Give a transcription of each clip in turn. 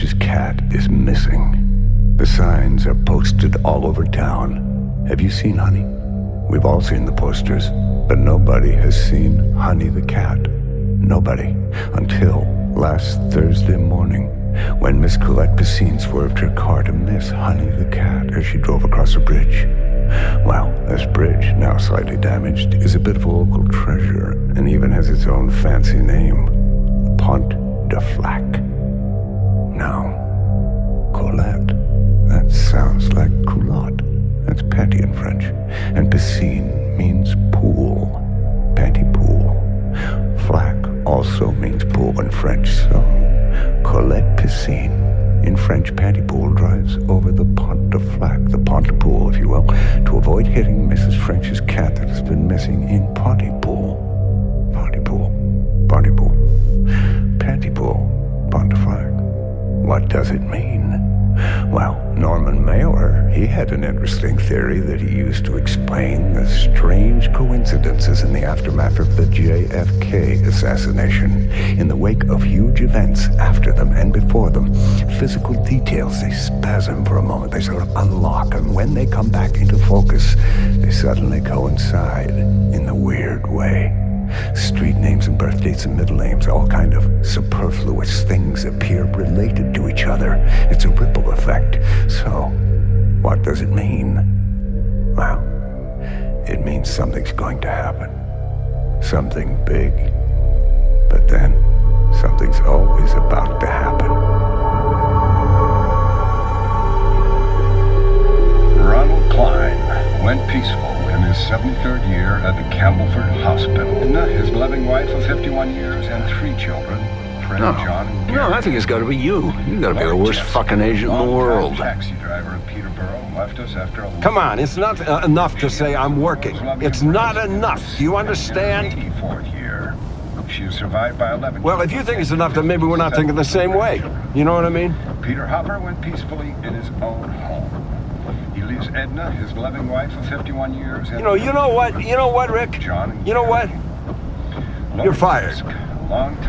French's cat is missing. The signs are posted all over town. Have you seen Honey? We've all seen the posters, but nobody has seen Honey the cat. Nobody. Until last Thursday morning, when Miss Colette Piscine swerved her car to miss Honey the cat as she drove across a bridge. Well, this bridge, now slightly damaged, is a bit of a local treasure and even has its own fancy name. Pont de Flac. Now, Colette, that sounds like culotte. That's panty in French. And piscine means pool. Pontypool. Flac also means pool in French, so Colette Piscine in French Pontypool drives over the Pont de Flac, the Pontypool, if you will, to avoid hitting Mrs. French's cat that has been missing in Pontypool. Pontypool. Pontypool. Pontypool. Pont de Flac. What does it mean? Well, Norman Mailer, he had an interesting theory that he used to explain the strange coincidences in the aftermath of the JFK assassination. In the wake of huge events after them and before them, physical details, they spasm for a moment, they sort of unlock, and when they come back into focus, they suddenly coincide in the weird way. Street names and birth dates and middle names, all kind of superfluous things appear related to each other. It's a ripple effect. So, what does it mean? Well, it means something's going to happen. Something big. But then, something's always about to happen. Ronald Klein went peaceful in his 73rd year at the Campbellford Hospital. His loving wife of 51 years and 3 children, Fred, John, and Gary. No, I think it's got to be you. You got to be the worst fucking agent in the world. Taxi driver in Peterborough left us after a... Come on, it's not enough to say I'm working. It's not enough. Do you understand? 84th year. She was survived by 11. Well, if you think it's enough, then maybe we're not thinking the same way. You know what I mean? Peter Hopper went peacefully in his own home. He leaves Edna, his loving wife of 51 years. You know what, Rick? John, you know what? You're fired.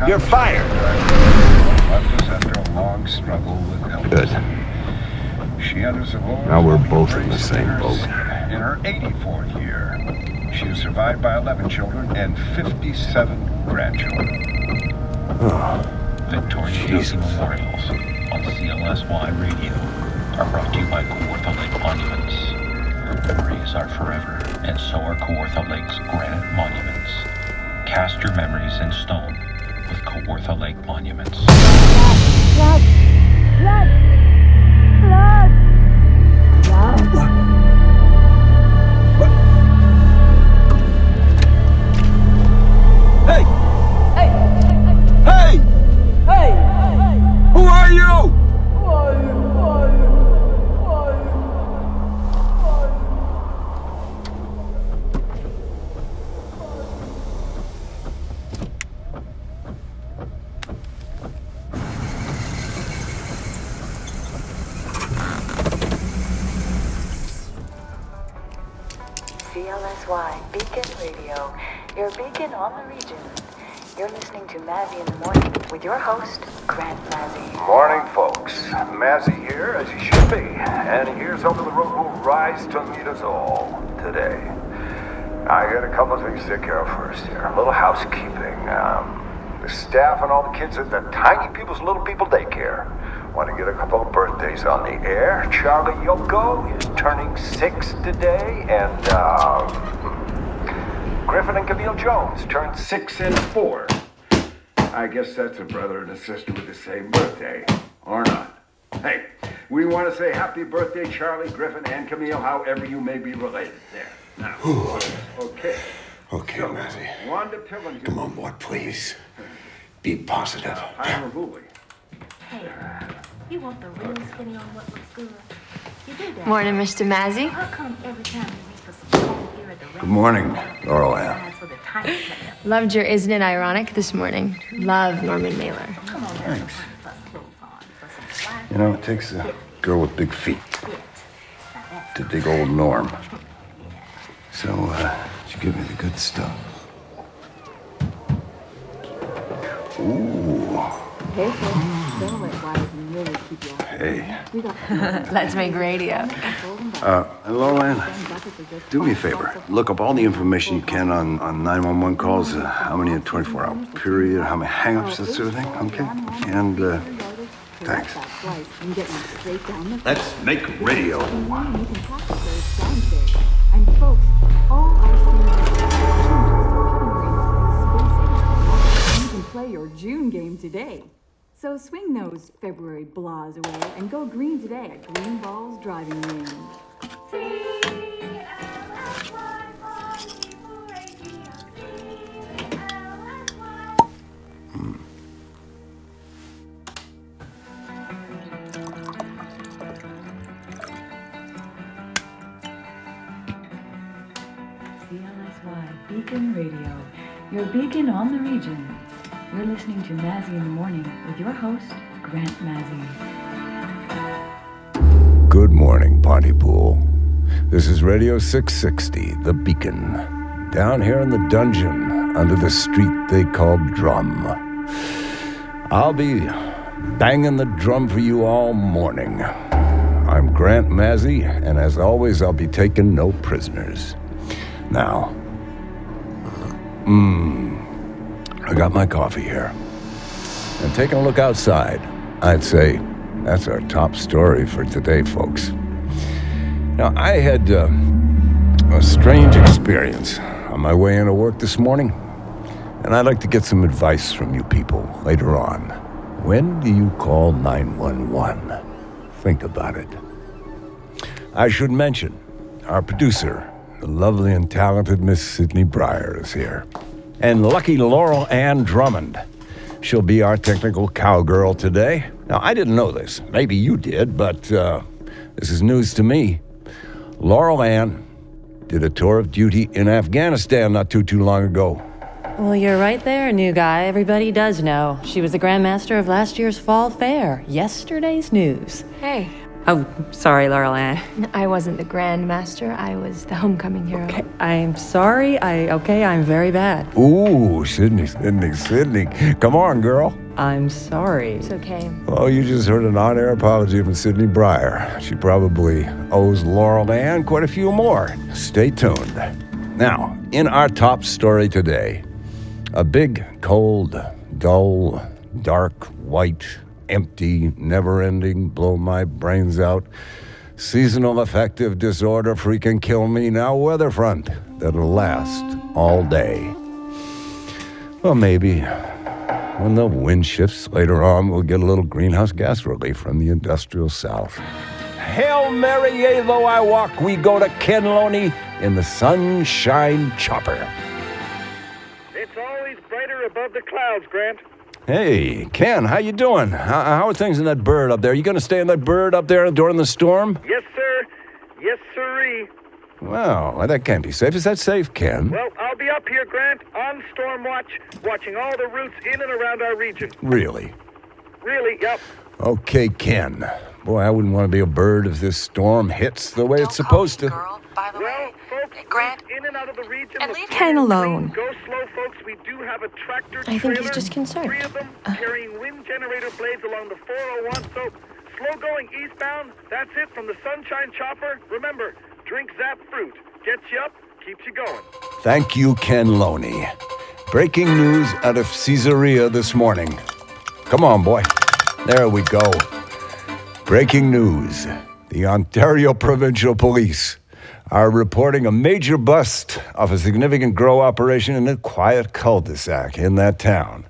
You're fired. Left us after a long struggle with illness. Good. She enters the war. Now we're both in the same boat. In her 84th year, she was survived by 11 children and 57 grandchildren. Oh, Victorious Memorials on CLSY Radio are brought to you by Kawartha Lake Monuments. Her memories are forever, and so are Kawartha Lake's granite monuments. Cast your memories in stone with Kawartha Lake Monuments. Blood! Blood! Blood! Blood! Blood! Hey! Hey! Hey! Hey! Who are you? CLSY Beacon Radio, your beacon on the region. You're listening to Mazzy in the Morning with your host, Grant Mazzy. Morning, folks. Mazzy here, as he should be. And here's hoping the road will rise to meet us all today. I got a couple of things to take care of first here. A little housekeeping. The staff and all the kids at the Tiny People's Little People Daycare want to get a couple of birthdays on the air. Charlie Yoko is turning 6 today, and Griffin and Camille Jones turned 6 and 4. I guess that's a brother and a sister with the same birthday, or not. Hey, we want to say happy birthday, Charlie, Griffin, and Camille, however you may be related there. Now, okay. okay, So, Mazzy. Wanda Pillinger. Come on, boy, please. Be positive. Ira Hooley. Hey, you want the real skinny on what looks good? You do that. Morning, Mr. Mazzy. How come every time you meet for some cold here at the Good morning, Laurel Ann. restaurant for the tiny player? Loved your Isn't It Ironic this morning. Love Norman Mailer. Come on, Thanks. put clothes on for some fly. You know, it takes a girl with big feet to dig old Norm. So, did you give me the good stuff? Ooh. Careful. Hey. Let's make radio. Lolan, do me a favor. Look up all the information you can on 911 calls, how many in a 24-hour period, how many hang-ups, that sort of thing, okay? And, thanks. Let's make radio. And folks, all our seniors you can play your June game today. So swing those February blahs away and go green today at Green Balls Driving Range. CLSY Beacon Radio, your beacon on the region. You're listening to Mazzy in the Morning with your host, Grant Mazzy. Good morning, Pontypool. This is Radio 660, The Beacon. Down here in the dungeon, under the street they call Drum. I'll be banging the drum for you all morning. I'm Grant Mazzy, and as always, I'll be taking no prisoners. Now, I got my coffee here. And taking a look outside, I'd say that's our top story for today, folks. Now, I had a strange experience on my way into work this morning, and I'd like to get some advice from you people later on. When do you call 911? Think about it. I should mention, our producer, the lovely and talented Miss Sydney Breyer, is here. And lucky Laurel Ann Drummond. She'll be our technical cowgirl today. Now, I didn't know this. Maybe you did, but this is news to me. Laurel Ann did a tour of duty in Afghanistan not too long ago. Well, you're right there, new guy. Everybody does know. She was the Grandmaster of last year's Fall Fair. Yesterday's news. Hey, Oh, sorry, Laurel Ann. I wasn't the Grand Master. I was the homecoming hero. Okay, I'm sorry. I'm very bad. Ooh, Sydney. Come on, girl. I'm sorry. It's okay. Oh, you just heard an on-air apology from Sydney Breyer. She probably owes Laurel Ann quite a few more. Stay tuned. Now, in our top story today, a big, cold, dull, dark, white, empty, never-ending, blow my brains out, seasonal affective disorder freaking kill me now weather front that'll last all day. Well, maybe when the wind shifts later on, we'll get a little greenhouse gas relief from the industrial south. Hail Mary, yea, though I walk, we go to Ken Loney in the sunshine chopper. It's always brighter above the clouds, Grant. Hey, Ken, how you doing? How are things in that bird up there? You gonna stay in that bird up there during the storm? Yes, sir. Yes, sirree. Well, that can't be safe. Is that safe, Ken? Well, I'll be up here, Grant, on storm watch, watching all the routes in and around our region. Really? Really, yep. Okay, Ken. Boy, I wouldn't want to be a bird if this storm hits the way it's supposed to. Girl, by the Well, way, folks, Grant, in and out of the region. and the leave fire Ken is alone. Go slow, folks. We do have a tractor I think trailer. he's just concerned. 3 of them carrying wind generator blades along the 401. So slow going eastbound. That's it from the Sunshine Chopper. Remember, drink Zap fruit. Gets you up, keeps you going. Thank you, Ken Loney. Breaking news out of Caesarea this morning. Come on, boy. There we go. Breaking news. The Ontario Provincial Police are reporting a major bust of a significant grow operation in a quiet cul-de-sac in that town.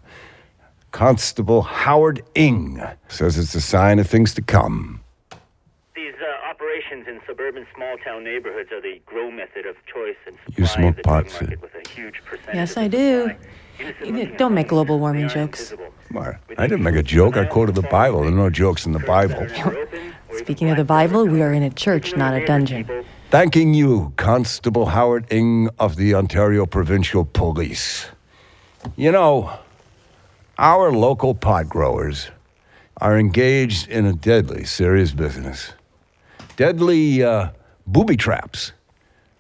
Constable Howard Ng says it's a sign of things to come. These operations in suburban small-town neighborhoods are the grow method of choice and You supply smoke of the drug pot, market Sid? with a huge percentage Yes, of I the do. supply. Don't make global warming jokes. What? I didn't make a joke. I quoted the Bible. There are no jokes in the Bible. Speaking of the Bible, we are in a church, not a dungeon. Thanking you, Constable Howard Ng of the Ontario Provincial Police. You know, our local pot growers are engaged in a deadly, serious business. Deadly booby traps,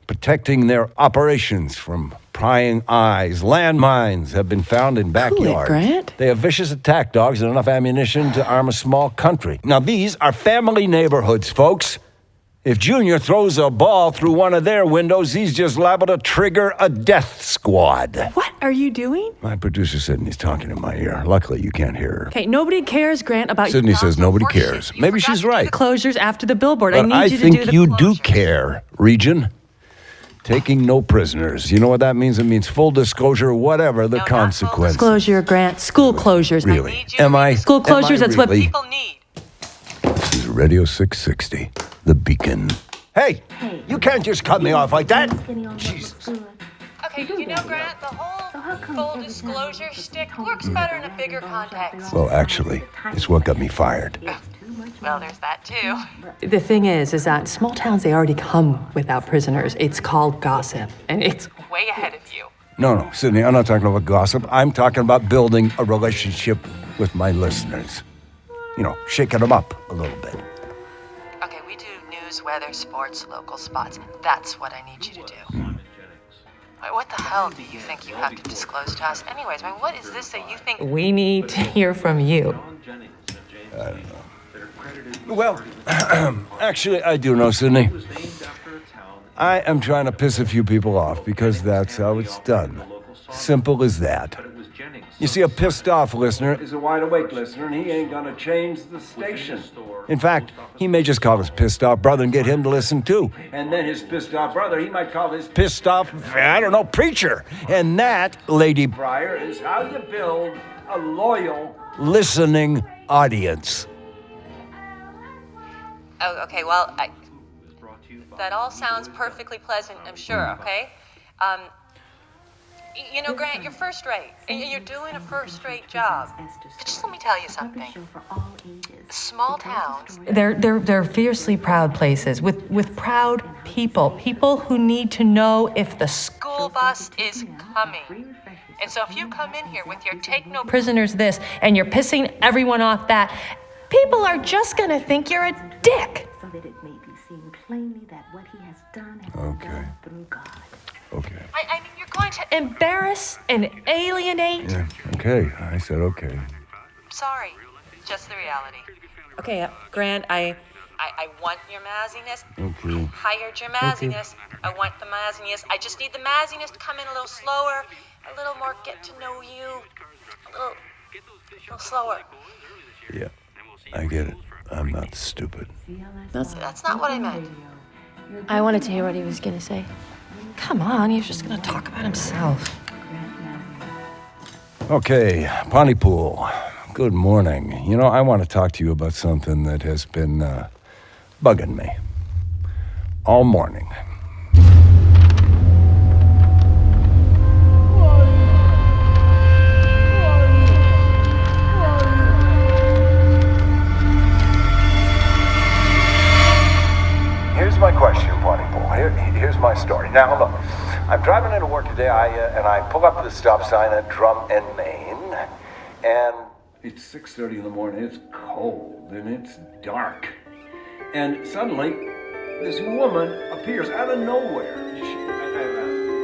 protecting their operations from prying eyes. Landmines have been found in backyards. Grant. They have vicious attack dogs and enough ammunition to arm a small country. Now, these are family neighborhoods, folks. If Junior throws a ball through one of their windows, he's just liable to trigger a death squad. What are you doing? My producer Sydney's talking in my ear. Luckily, you can't hear her. Okay, nobody cares, Grant, about Sydney says nobody cares. Maybe she's right. the closures after the billboard. But I need you to do think the you closures. do care, Region. Taking no prisoners. You know what that means? It means full disclosure, whatever the consequences. Disclosure, Grant. School closures. Really? Am I? School closures, that's what really? people need. This is Radio 660, The Beacon. Hey, you can't just cut me off like that. Jesus. Okay, you know, Grant, the whole full disclosure shtick works better in a bigger context. Well, actually, it's what got me fired. Well, there's that too. The thing is that small towns, they already come without prisoners. It's called gossip, and it's way ahead of you. No, Sydney, I'm not talking about gossip. I'm talking about building a relationship with my listeners. You know, shaking them up a little bit. Okay, we do news, weather, sports, local spots. That's what I need you to do. What the hell do you think you have to disclose to us? Anyways, I mean, what is this that you think we need to hear from you? I don't know. Well, actually, I do know, Sydney. I am trying to piss a few people off because that's how it's done. Simple as that. You see, a pissed-off listener is a wide-awake listener, and he ain't gonna change the station. In fact, he may just call his pissed-off brother and get him to listen too. And then his pissed-off brother, he might call his pissed-off, preacher. And that, Lady Pryor, is how you build a loyal, listening audience. Oh, okay, well, that all sounds perfectly pleasant, I'm sure, okay? You know, Grant, you're first rate, and you're doing a first-rate job. But just let me tell you something. Small towns, they're fiercely proud places with proud people who need to know if the school bus is coming. And so if you come in here with your take no prisoners this, and you're pissing everyone off that, people are just gonna think you're a dick. So that it may be seen plainly that what he has done has been done through God. Okay. I mean, you're going to embarrass and alienate. Yeah, okay. I said okay. Sorry, just the reality. Okay, Grant, I want your mazziness. Okay. Hired your mazziness. I want the mazziness. I just need the mazziness to come in a little slower, a little more get to know you, a little slower. Yeah, I get it. I'm not stupid. That's not what I meant. I wanted to hear what he was gonna say. Come on, he was just gonna talk about himself. Okay, Pontypool. Good morning. You know, I want to talk to you about something that has been bugging me all morning. Here's my question, Pontypool. Here's my story. Now, look, I'm driving into work today, and I pull up to the stop sign at Drum and Main, and It's 6:30 in the morning. It's cold and it's dark. And suddenly, this woman appears out of nowhere. I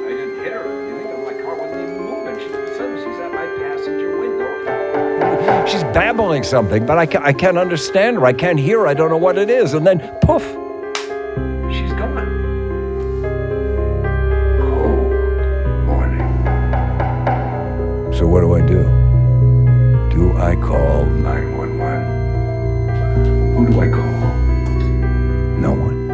didn't hit her or anything, and my car wasn't even moving. Suddenly she's at my passenger window. She's babbling something, but I can't understand her. I can't hear her. I don't know what it is. And then, poof, she's gone. Cold morning. So what do? Do I call 911? Who do I call? No one.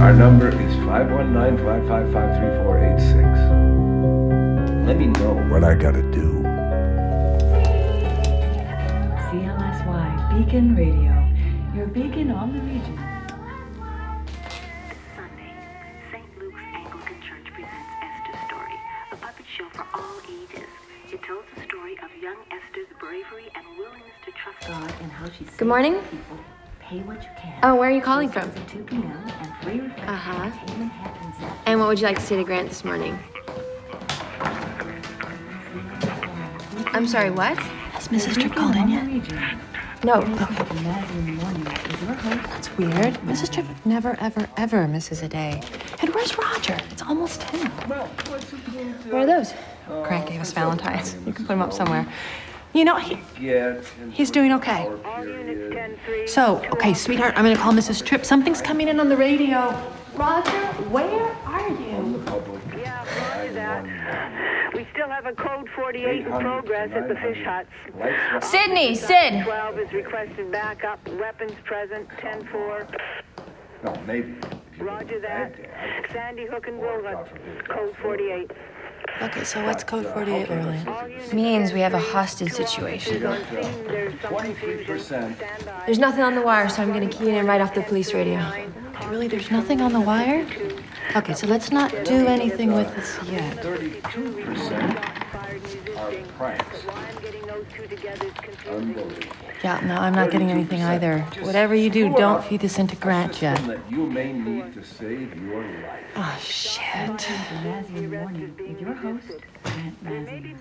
Our number is 519-555-3486. Let me know what I gotta do. CLSY Beacon Radio, your beacon on the region. This Sunday, St. Luke's Anglican Church presents Esther's Story, a puppet show for all ages. It tells the story of young Esther's bravery and willingness to trust God and how she Good morning. people. Pay what you can. Oh, where are you calling from? At 2 p.m. and free refreshments in Manhattan. And what would you like to say to Grant this morning? I'm sorry, what? Has Mrs. Tripp called in yet? No. That's weird. Mrs. Tripp never, ever misses a day. And where's Roger? It's almost 10. What are those? Grant gave us Valentine's. You can put him up somewhere. You know, he's doing okay. So, okay, sweetheart, I'm gonna call Mrs. Tripp. Something's coming in on the radio. Roger, where are you? Yeah, roger that. We still have a code 48 in progress at the fish huts. Sydney, Sid. 12 is requested backup. Weapons present, 10-4. No, maybe. Roger that. Sandy Hook and Willet, code 48. Okay, so what's code 48, Lily? Means we have a hostage situation. 23%. There's nothing on the wire, so I'm gonna key it in right off the police radio. Really, there's nothing on the wire? Okay, so let's not do anything with this yet. 32% are pranks. Yeah, no, I'm not getting anything either. Whatever you do, don't feed this into Grant yet. That you may need to save your life. Oh, shit. Mazzy in the morning with your host, Grant Mazzy.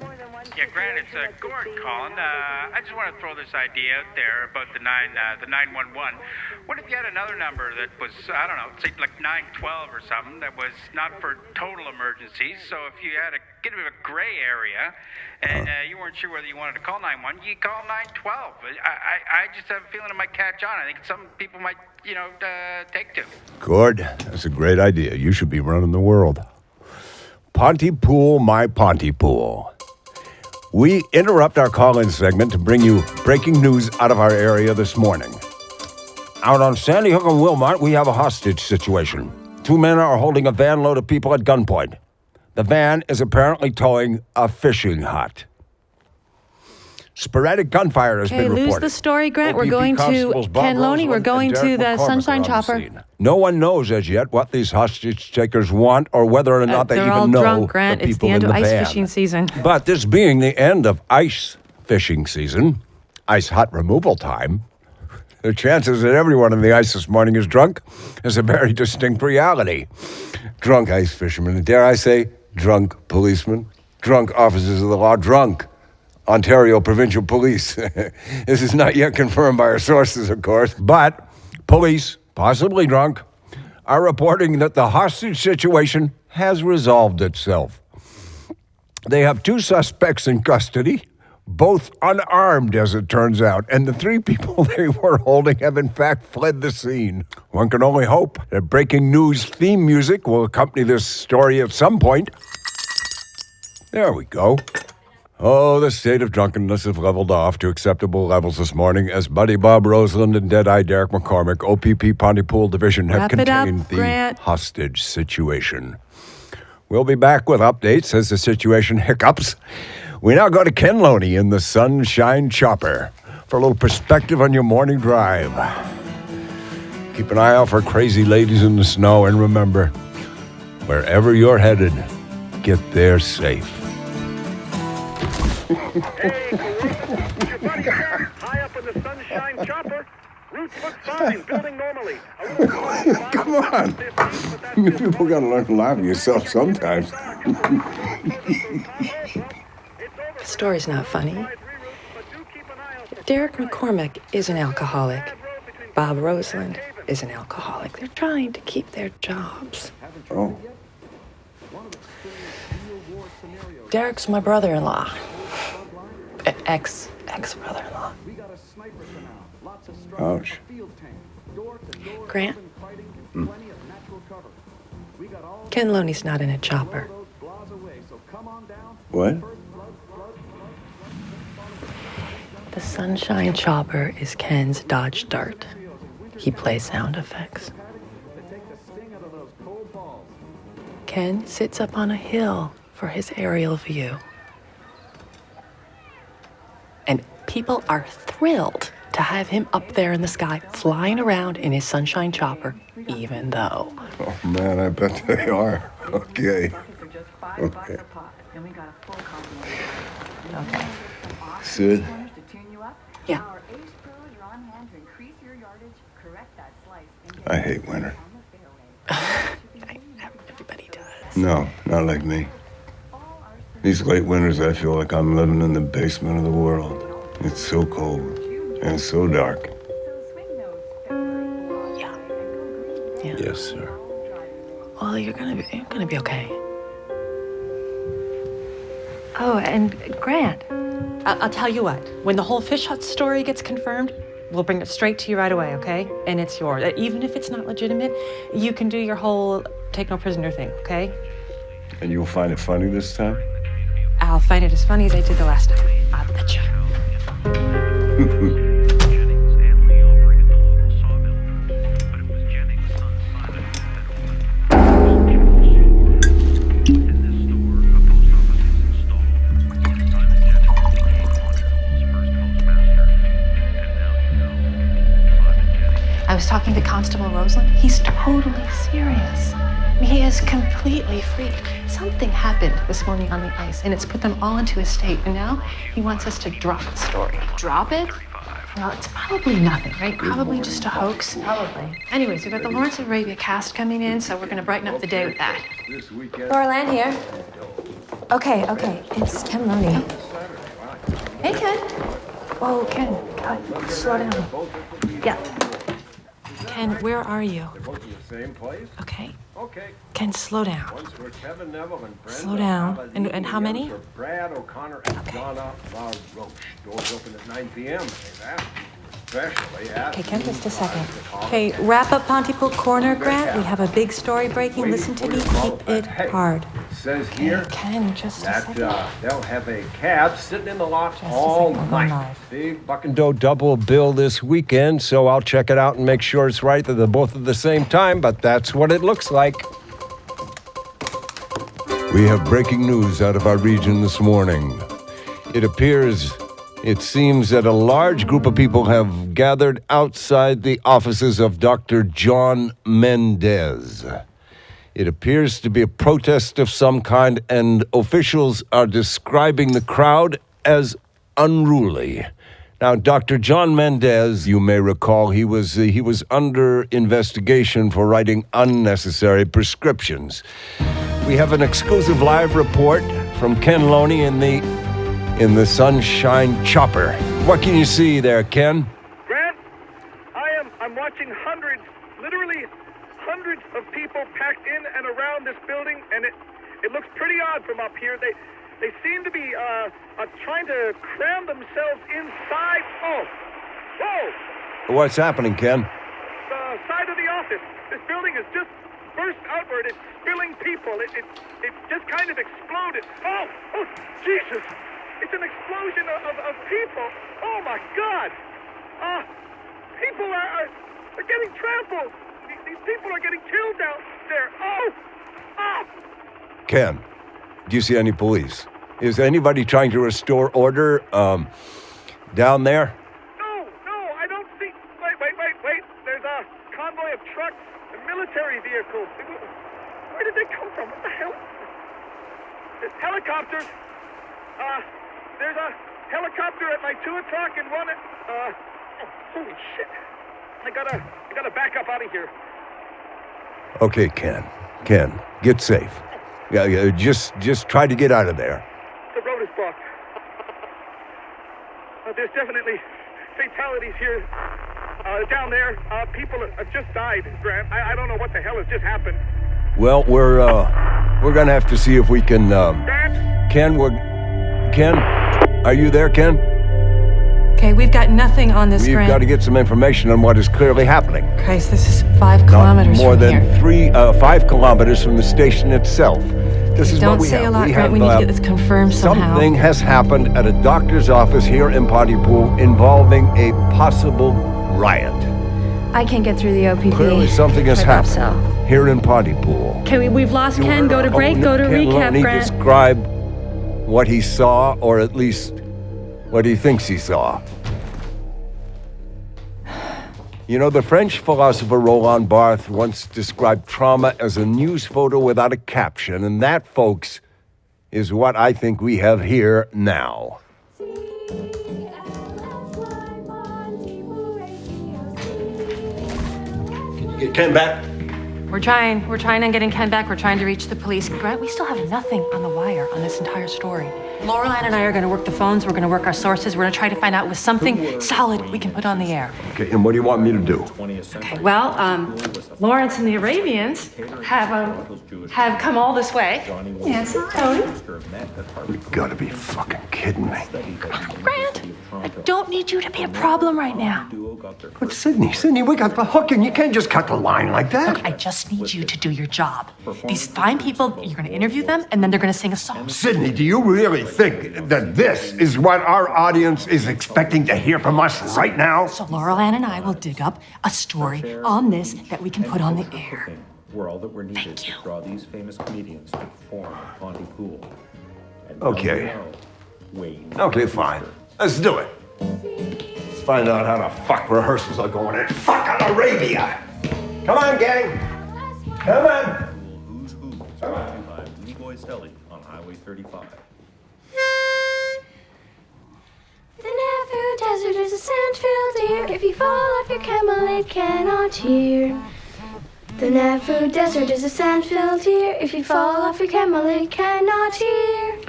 Yeah, Grant, it's Gordon calling. I just want to throw this idea out there about the 911. What if you had another number that was, I don't know, say like 912 or something, that was not for total emergencies? So if you had a bit of a gray area and you weren't sure whether you wanted to call 911, you call 912. I just have a feeling it might catch on. I think some people might, take to. Gord, that's a great idea. You should be running the world. Pontypool, my Pontypool. We interrupt our call-in segment to bring you breaking news out of our area this morning. Out on Sandy Hook and Wilmot, we have a hostage situation. 2 men are holding a van load of people at gunpoint. The van is apparently towing a fishing hut. Sporadic gunfire has been reported. Lose the story, Grant. We're OPP going to Constables Bob Ken Loney. We're Roseland going and to Derek the McCormick Sunshine are on the Chopper. scene. No one knows as yet what these hostage takers want or whether or not they They're even all know drunk, Grant. the It's people the end in of the ice van. fishing season. But this being the end of ice fishing season, ice hut removal time, the chances that everyone in the ice this morning is drunk is a very distinct reality. Drunk ice fishermen, and dare I say, drunk policemen, drunk officers of the law, drunk Ontario Provincial Police. This is not yet confirmed by our sources, of course, but police, possibly drunk, are reporting that the hostage situation has resolved itself. They have 2 suspects in custody, both unarmed, as it turns out, and the 3 people they were holding have in fact fled the scene. One can only hope that breaking news theme music will accompany this story at some point. There we go. Oh, the state of drunkenness has leveled off to acceptable levels this morning as Buddy Bob Roseland and Dead-Eye Derek McCormick, OPP Pontypool Division, have Wrap it up, contained the Grant. hostage situation. We'll be back with updates as the situation hiccups. We now go to Ken Loney in the Sunshine Chopper for a little perspective on your morning drive. Keep an eye out for crazy ladies in the snow, and remember, wherever you're headed, get there safe. Hey, it's your buddy Sam, high up in the Sunshine Chopper. Routes look fine, building normally. Come on. People gotta learn to laugh at yourself sometimes. The story's not funny. Derek McCormick is an alcoholic. Bob Roseland is an alcoholic. They're trying to keep their jobs. Oh. Derek's my brother-in-law. Ex-brother-in-law. Ouch. Grant? Ken Loney's not in a chopper. What? The Sunshine Chopper is Ken's Dodge Dart. He plays sound effects. Ken sits up on a hill for his aerial view. And people are thrilled to have him up there in the sky, flying around in his Sunshine Chopper, even though. Oh, man, I bet they are. Okay. Okay. Okay. Sid? Yeah. I hate winter. Everybody does. No, not like me. These late winters, I feel like I'm living in the basement of the world. It's so cold and so dark. Yeah. Yes, sir. Well, you're gonna be okay. Oh, and Grant. I'll tell you what. When the whole fish hut story gets confirmed, we'll bring it straight to you right away, okay? And it's yours. Even if it's not legitimate, you can do your whole take no prisoner thing, okay? And you'll find it funny this time? I'll find it as funny as I did the last time. I'll bet you. I was talking to Constable Roseland. He's totally serious. He is completely freaked. Something happened this morning on the ice, and it's put them all into a state. And now he wants us to drop the story. Drop it? Well, it's probably nothing, right? Probably just a hoax. Probably. Anyways, we've got the Lawrence of Arabia cast coming in, so we're going to brighten up the day with that. Laura Land here. Okay. It's Ken Loney. Hey, Ken. Whoa, Ken. God, slow down. Yeah. Ken, where are you? Same place? Okay. Okay. Ken, slow down. Ones were Kevin Neville and Brenda. Slow down. And how many? The others were Brad O'Connor and Donna LaRoche. Doors open at 9 p.m. Especially at... Okay, Ken, just a second. Okay, wrap up Pontypool Corner, Grant. We have a big story breaking. Listen to me. Keep it hard. Says here Ken, just a second. They'll have a cab sitting in the lot all night. Big Buckendo double bill this weekend, so I'll check it out and make sure it's right that they're both at the same time, but that's what it looks like. We have breaking news out of our region this morning. It seems that a large group of people have gathered outside the offices of Dr. John Mendez. It appears to be a protest of some kind, and officials are describing the crowd as unruly. Now, Dr. John Mendez, you may recall, he was under investigation for writing unnecessary prescriptions. We have an exclusive live report from Ken Loney in the Sunshine Chopper. What can you see there, Ken? Grant, I'm watching literally hundreds of people packed in and around this building, and it looks pretty odd from up here. They seem to be trying to cram themselves inside. Oh, whoa! What's happening, Ken? The side of the office. This building has just burst outward. It's spilling people. It just kind of exploded. Oh, Jesus! It's an explosion of people. Oh my God! People are getting trampled. These people are getting killed down there. Ken, do you see any police? Is anybody trying to restore order down there? No, I don't see. Wait. There's a convoy of trucks and military vehicles. Where did they come from? What the hell? There's helicopters. There's a helicopter at my 2 o'clock and one at... holy shit. I gotta back up out of here. Okay, Ken, get safe. Yeah, just try to get out of there. The road is blocked. There's definitely fatalities here. Down there, people have just died, Grant. I don't know what the hell has just happened. Well, we're gonna have to see if we can... Ken, are you there, Ken? Okay, we've got nothing on this, We've Grant. got to get some information on what is clearly happening. Christ, this is 5 kilometers Not more from than here. 5 kilometers from the station itself. This is Don't what we say have. a lot, Grant. We need to get this confirmed somehow. Something has happened at a doctor's office here in Pontypool involving a possible riot. I can't get through the OPP. Clearly something has happened here in Pontypool. Okay, we've lost Ken. Go to break. Go to recap, Ken Grant. describe what he saw, or at least what he thinks he saw. You know, the French philosopher Roland Barthes once described trauma as a news photo without a caption, and that, folks, is what I think we have here now. Can you get Ken back? We're trying on getting Ken back. We're trying to reach the police. Grant, we still have nothing on the wire on this entire story. Laurel Ann and I are going to work the phones. We're going to work our sources. We're going to try to find out with something solid we can put on the air. Okay, and what do you want me to do? Okay, well, Lawrence and the Arabians have come all this way. Nancy, Tony. You've got to be fucking kidding me. Grant, I don't need you to be a problem right now. But Sydney, we got the hook, and you can't just cut the line like that. Look, I just need you to do your job. These fine people, you're going to interview them, and then they're going to sing a song. Sydney, do you really think that this is what our audience is expecting to hear from us right now? So Laurel Ann and I will dig up a story on this that we can put on the air. We're all that we're needed to draw these famous comedians to perform at Pontypool. Okay. Okay, fine. Let's do it. Let's find out how the fuck rehearsals are going in fucking Arabia. Come on, gang. Come on. Who's Who, brought to you by Lee Boys Deli on Highway 35. The Nafu Desert is a sand-filled ear. If you fall off your camel, it cannot hear. The Nafu Desert is a sand-filled ear. If you fall off your camel, it cannot hear.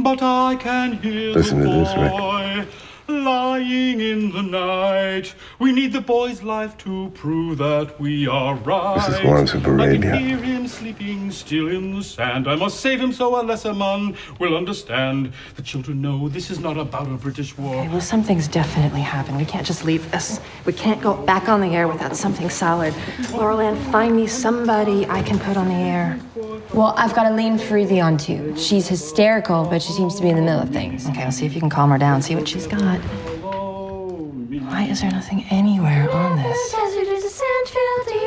But I can hear Listen the to this, Rick. boy lying in the night. We need the boy's life to prove that we are right. This is Lawrence of I Arabia. can hear him sleeping still in the sand. I must save him so a lesser man will understand. The children know this is not about a British war. Okay, well, something's definitely happened. We can't just leave this. We can't go back on the air without something solid. Laurel Ann, find me somebody I can put on the air. Well, I've got Aline Freethy on too. She's hysterical, but she seems to be in the middle of things. Okay, I'll see if you can calm her down, see what she's got. Why is there nothing anywhere on this?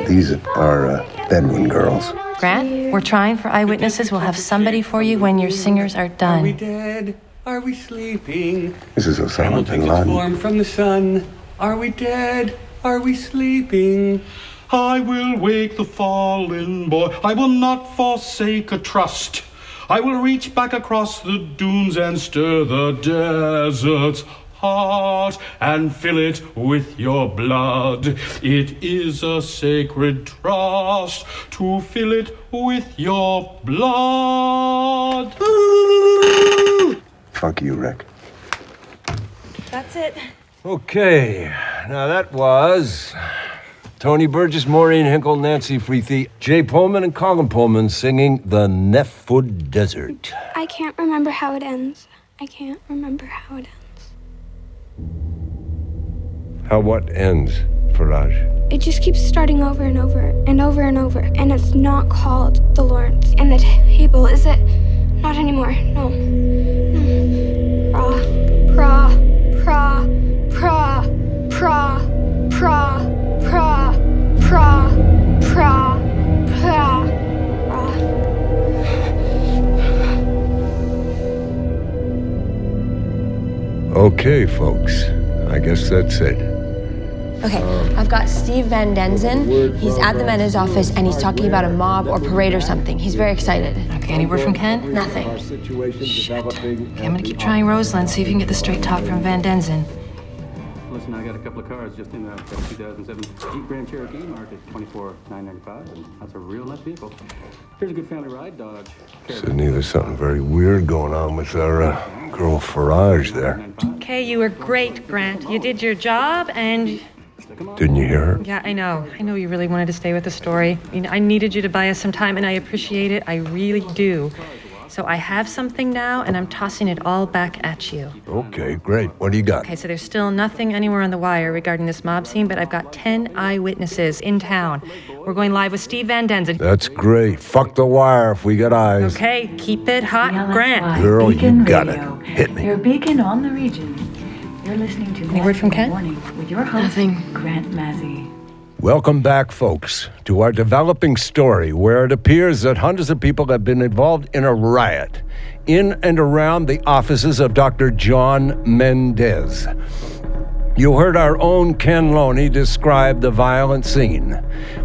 These are Bedouin girls. Grant, we're trying for eyewitnesses. We'll have somebody for you when your singers are done. Are we dead? Are we sleeping? This is Osama bin Laden. Form from the sun. Are we dead? Are we sleeping? I will wake the fallen boy. I will not forsake a trust. I will reach back across the dunes and stir the desert's heart and fill it with your blood. It is a sacred trust to fill it with your blood. Fuck you, Rick. That's it. Okay, now that was Tony Burgess, Maureen Hinkle, Nancy Freethy, Jay Pullman, and Colin Pullman singing The Nefud Desert. I can't remember how it ends. I can't remember how it ends. How what ends, Faraj? It just keeps starting over and over and over and over. And it's not called the Lawrence. And the table, is it? Not anymore. No. Pra, pra, pra, pra, pra, pra, pra, pra, pra, pra, pra. Okay, folks. I guess that's it. Okay, I've got Steve Van Denzen. He's at the Mena's office and he's talking about a mob or parade or something. He's very excited. Okay, any word from Ken? Nothing. Shit. Okay, I'm gonna keep trying Roseland, see if you can get the straight talk from Van Denzen. Listen, I got a couple of cars just in that 2007 Jeep Grand Cherokee marked at $24,995, and that's a real nice vehicle. Here's a good family ride, Dodge. Sydney, there's something very weird going on with our girl Faraj there. Okay, you were great, Grant. You did your job, and Didn't you hear her? yeah, I know. I know you really wanted to stay with the story. I mean, I needed you to buy us some time, and I appreciate it. I really do. So I have something now, and I'm tossing it all back at you. Okay, great. What do you got? Okay, so there's still nothing anywhere on the wire regarding this mob scene, but I've got 10 eyewitnesses in town. We're going live with Steve Van Denzen. That's great. Fuck the wire if we got eyes. Okay, keep it hot, Grant. Girl, Beacon you got Radio, it. Hit me. Your beacon on the region. You're listening to Any word from Ken? Morning with your host, Nothing. Grant Mazzy. Welcome back, folks, to our developing story where it appears that hundreds of people have been involved in a riot in and around the offices of Dr. John Mendez. You heard our own Ken Loney describe the violent scene.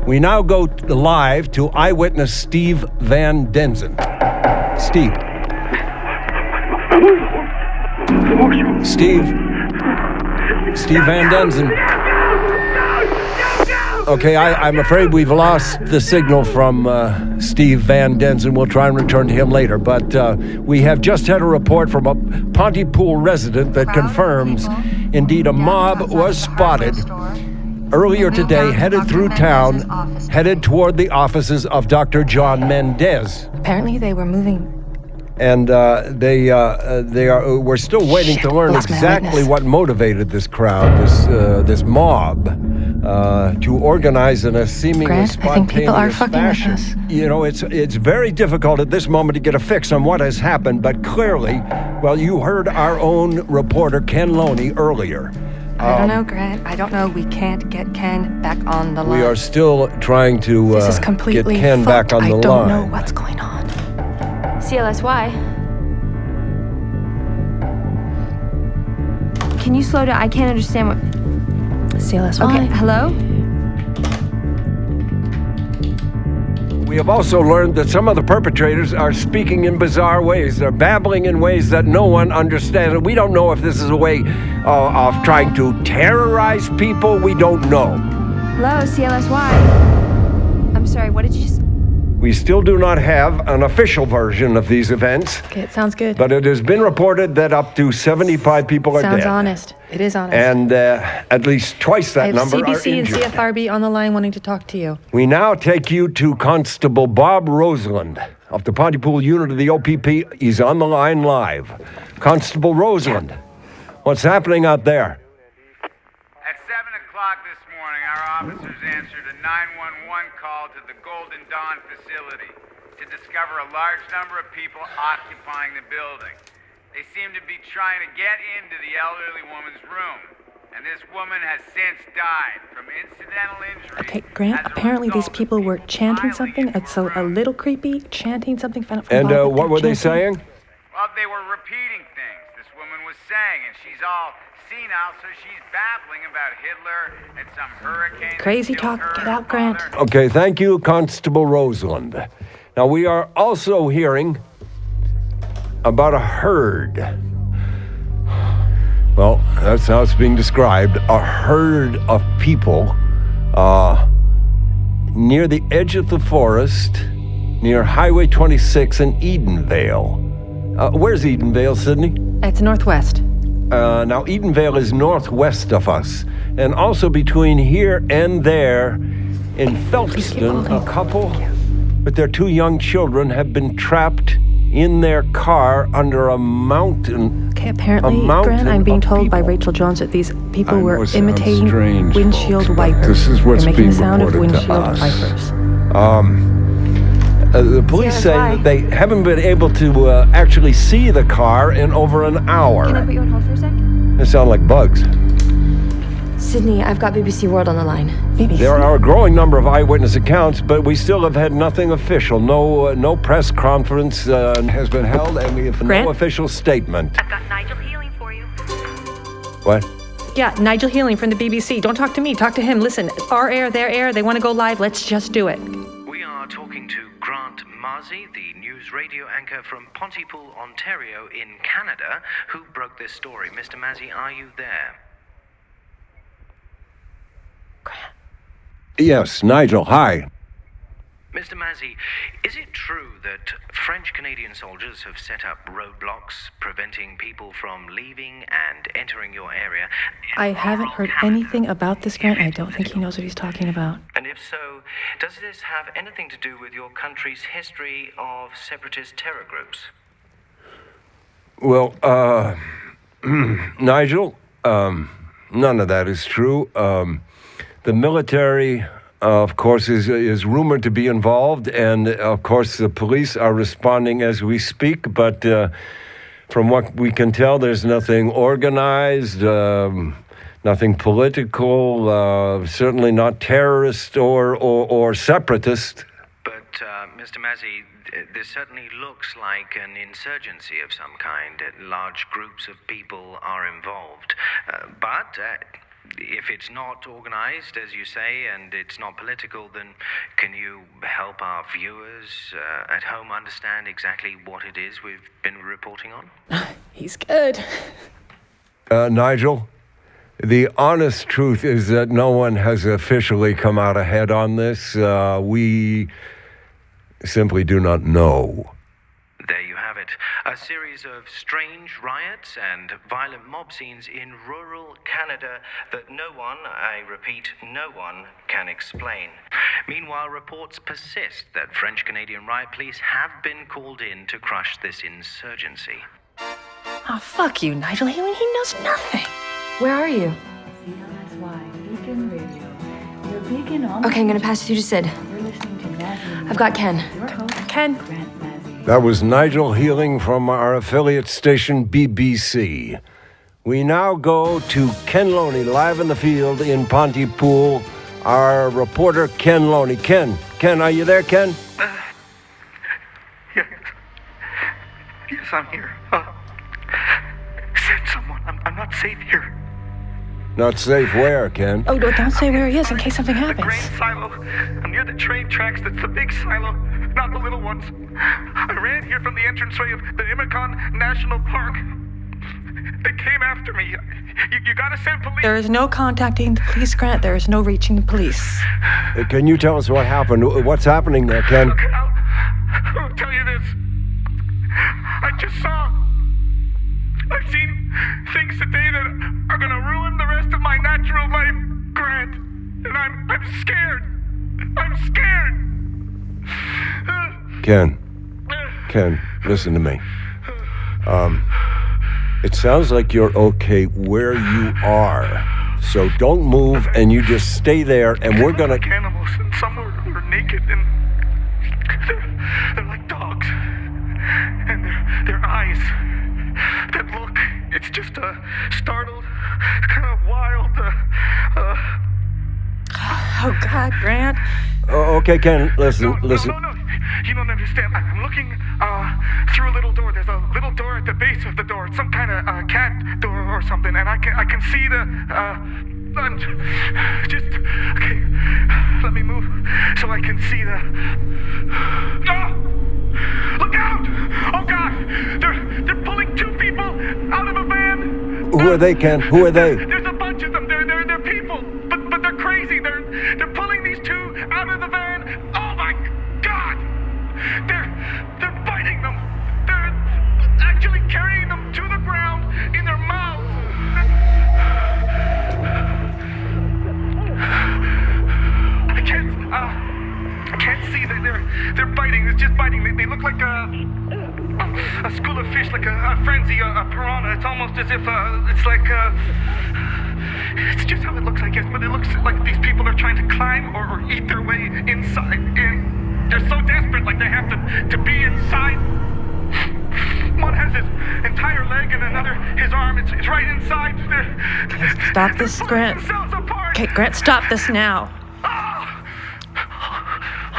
We now go live to eyewitness Steve Van Denzen. Steve. Steve Van Denzen. Okay, I'm afraid we've lost the signal from Steve Van Denzen. We'll try and return to him later. But we have just had a report from a Pontypool resident that confirms, indeed, a mob was spotted earlier today, headed through town, headed toward the offices of Dr. John Mendez. Apparently they were moving. And we're still waiting to learn exactly what motivated this crowd, this mob, to organize in a seemingly Grant, spontaneous I think people are fucking fashion. with us. You know, it's very difficult at this moment to get a fix on what has happened, but clearly, well, you heard our own reporter, Ken Loney, earlier. I don't know, Grant. I don't know. We can't get Ken back on the line. We are still trying to This is get completely Ken back on the line. I don't know what's going on. CLSY. Can you slow down? I can't understand what... CLSY. Okay, hello? We have also learned that some of the perpetrators are speaking in bizarre ways. They're babbling in ways that no one understands. We don't know if this is a way of trying to terrorize people. We don't know. Hello, CLSY. I'm sorry, what did you say? We still do not have an official version of these events. Okay, it sounds good. But it has been reported that up to 75 people are Sounds dead. honest. It is honest. And at least twice that I have number are CBC and injured. CFRB on the line wanting to talk to you. We now take you to Constable Bob Roseland of the Pontypool unit of the OPP. He's on the line live. Constable Roseland, what's happening out there? At 7 o'clock this morning, our officers answered a 911 call to the Golden Dawn facility to discover a large number of people occupying the building. They seem to be trying to get into the elderly woman's room, and this woman has since died from incidental injuries. Okay, Grant, apparently these people were chanting something. It's a little creepy, chanting something from And Bob, what were they saying? Well, they were repeating things this woman was saying, and she's all senile, so she's babbling about Hitler and some hurricane. Crazy talk. Get out, Grant. Okay, thank you, Constable Roseland. Now, we are also hearing about a herd. Well, that's how it's being described. A herd of people near the edge of the forest, near Highway 26 in Edenvale. Where's Edenvale, Sydney? It's northwest. Now, Edenvale is northwest of us, and also between here and there in Phelpston, a couple with their 2 young children have been trapped in their car under a mountain. Okay, apparently, Grant, I'm being told by Rachel Jones that these people were imitating windshield wipers. This is what's They're making being the sound of reported to windshield us. wipers. The police say that they haven't been able to actually see the car in over an hour. Can I put you on hold for a sec? They sound like bugs. Sydney, I've got BBC World on the line. BBC? There are a growing number of eyewitness accounts, but we still have had nothing official. No press conference has been held, and we have Grant? no official statement. I've got Nigel Healing for you. What? Yeah, Nigel Healing from the BBC. Don't talk to me. Talk to him. Listen, our air, their air. They want to go live. Let's just do it. We are talking to Grant Marzi, the news radio anchor from Pontypool, Ontario in Canada, who broke this story. Mr. Marzi, are you there? Yes, Nigel, hi. Mr. Marzi, is it true that French-Canadian soldiers have set up roadblocks preventing people from leaving and entering your area? I haven't heard anything about this, Grant. I don't think he knows what he's talking about. And if so, does this have anything to do with your country's history of separatist terror groups? Well, Nigel, none of that is true. The military, of course, is rumored to be involved, and of course the police are responding as we speak, but from what we can tell, there's nothing organized, nothing political, certainly not terrorist or separatist. But, Mr. Marzi, this certainly looks like an insurgency of some kind. Large groups of people are involved. But if it's not organized, as you say, and it's not political, then can you help our viewers at home understand exactly what it is we've been reporting on? He's good. Nigel, The honest truth is that no one has officially come out ahead on this. We simply do not know. There you have it. A series of strange riots and violent mob scenes in rural Canada that no one, I repeat, no one can explain. Meanwhile, reports persist that French-Canadian riot police have been called in to crush this insurgency. Oh, fuck you, Nigel. He knows nothing. Where are you? CLSY Beacon Radio. Your beacon on. Okay, I'm gonna pass you to Sid. You're listening to Mazzy. I've got Ken. Ken. That was Nigel Healing from our affiliate station BBC. We now go to Ken Loney, live in the field in Pontypool. Our reporter, Ken Loney. Ken, are you there, Ken? Yes, I'm here. Send someone. I'm not safe here. Not safe where, Ken? Oh, don't say where he is in case something happens. The grain silo. I'm near the train tracks. That's the big silo, not the little ones. I ran here from the entranceway of the Imicon National Park. They came after me. You gotta send police. There is no contacting the police, Grant. There is no reaching the police. Can you tell us what happened? What's happening there, Ken? Okay, I'll tell you this. I've seen things today that are gonna ruin the rest of my natural life, Grant. And I'm scared. I'm scared. Ken, listen to me. It sounds like you're okay where you are. So don't move and you just stay there and we're gonna... Like animals, and some are naked and they're like dogs. And their eyes, that look, it's just startled, kind of wild. Oh, God, Grant. Oh, okay, Ken, listen. No. You don't understand. I'm looking through a little door. There's a little door at the base of the door. It's some kind of cat door or something. And I can see the... I'm just... Okay, let me move so I can see the... Look out! Oh, God! They're pulling two people out of a van! Who are they, Ken? Who are they? There's a bunch of them. They're people. But they're crazy. They're pulling these two out of the van. Oh, my God! They're biting them. They're actually carrying them to the ground in their mouths. I can't see that they're biting. It's just biting. They look like a school of fish, like a frenzy, a piranha. It's almost as if it's like it's just how it looks, I guess. But it looks like these people are trying to climb or eat their way inside. They're so desperate, like they have to be inside. One has his entire leg and another his arm. It's right inside. Stop this, Grant. Okay, Grant, stop this now. Oh,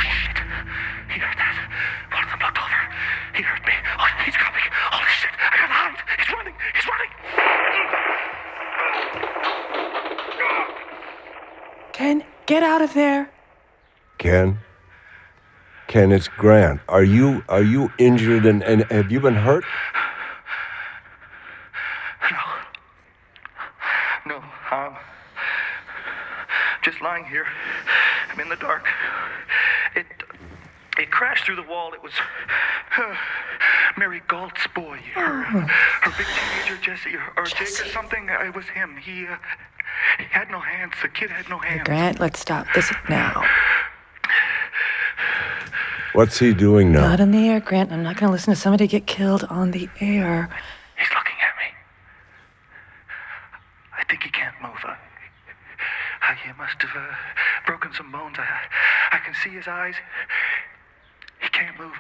shit. He heard that. One of them looked over. He heard me. Oh, he's coming. Holy shit. I gotta hide. He's running. Ken, get out of there. Ken, it's Grant. Are you injured and have you been hurt? No, I'm just lying here. I'm in the dark. It crashed through the wall. It was Mary Galt's boy. Her big teenager, Jesse, or Jake or something. It was him. He had no hands. The kid had no hands. Grant, let's stop this now. What's he doing now? Not in the air, Grant. I'm not going to listen to somebody get killed on the air. He's looking at me. I think he can't move. He must have broken some bones. I can see his eyes. He can't move.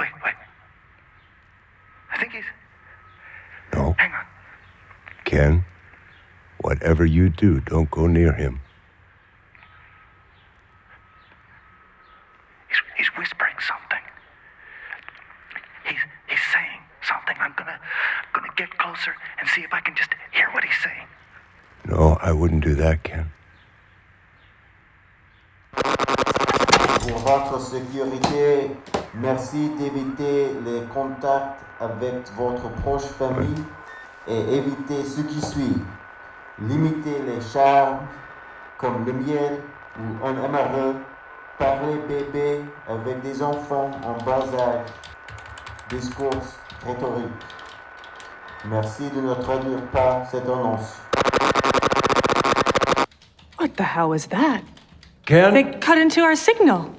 Wait. I think he's... No. Hang on. Ken, whatever you do, don't go near him. He's whispering something. He's saying something. I'm gonna get closer and see if I can just hear what he's saying. No, I wouldn't do that, Ken. Pour votre sécurité, merci d'éviter les contacts avec votre proche famille et évitez ce qui suit. Limitez les charmes comme le miel ou un amoureux. Parlez bébé avec des enfants en bas âge. Discours rhétorique. Merci de ne traduire pas cette annonce. What the hell was that? Ken? They cut into our signal.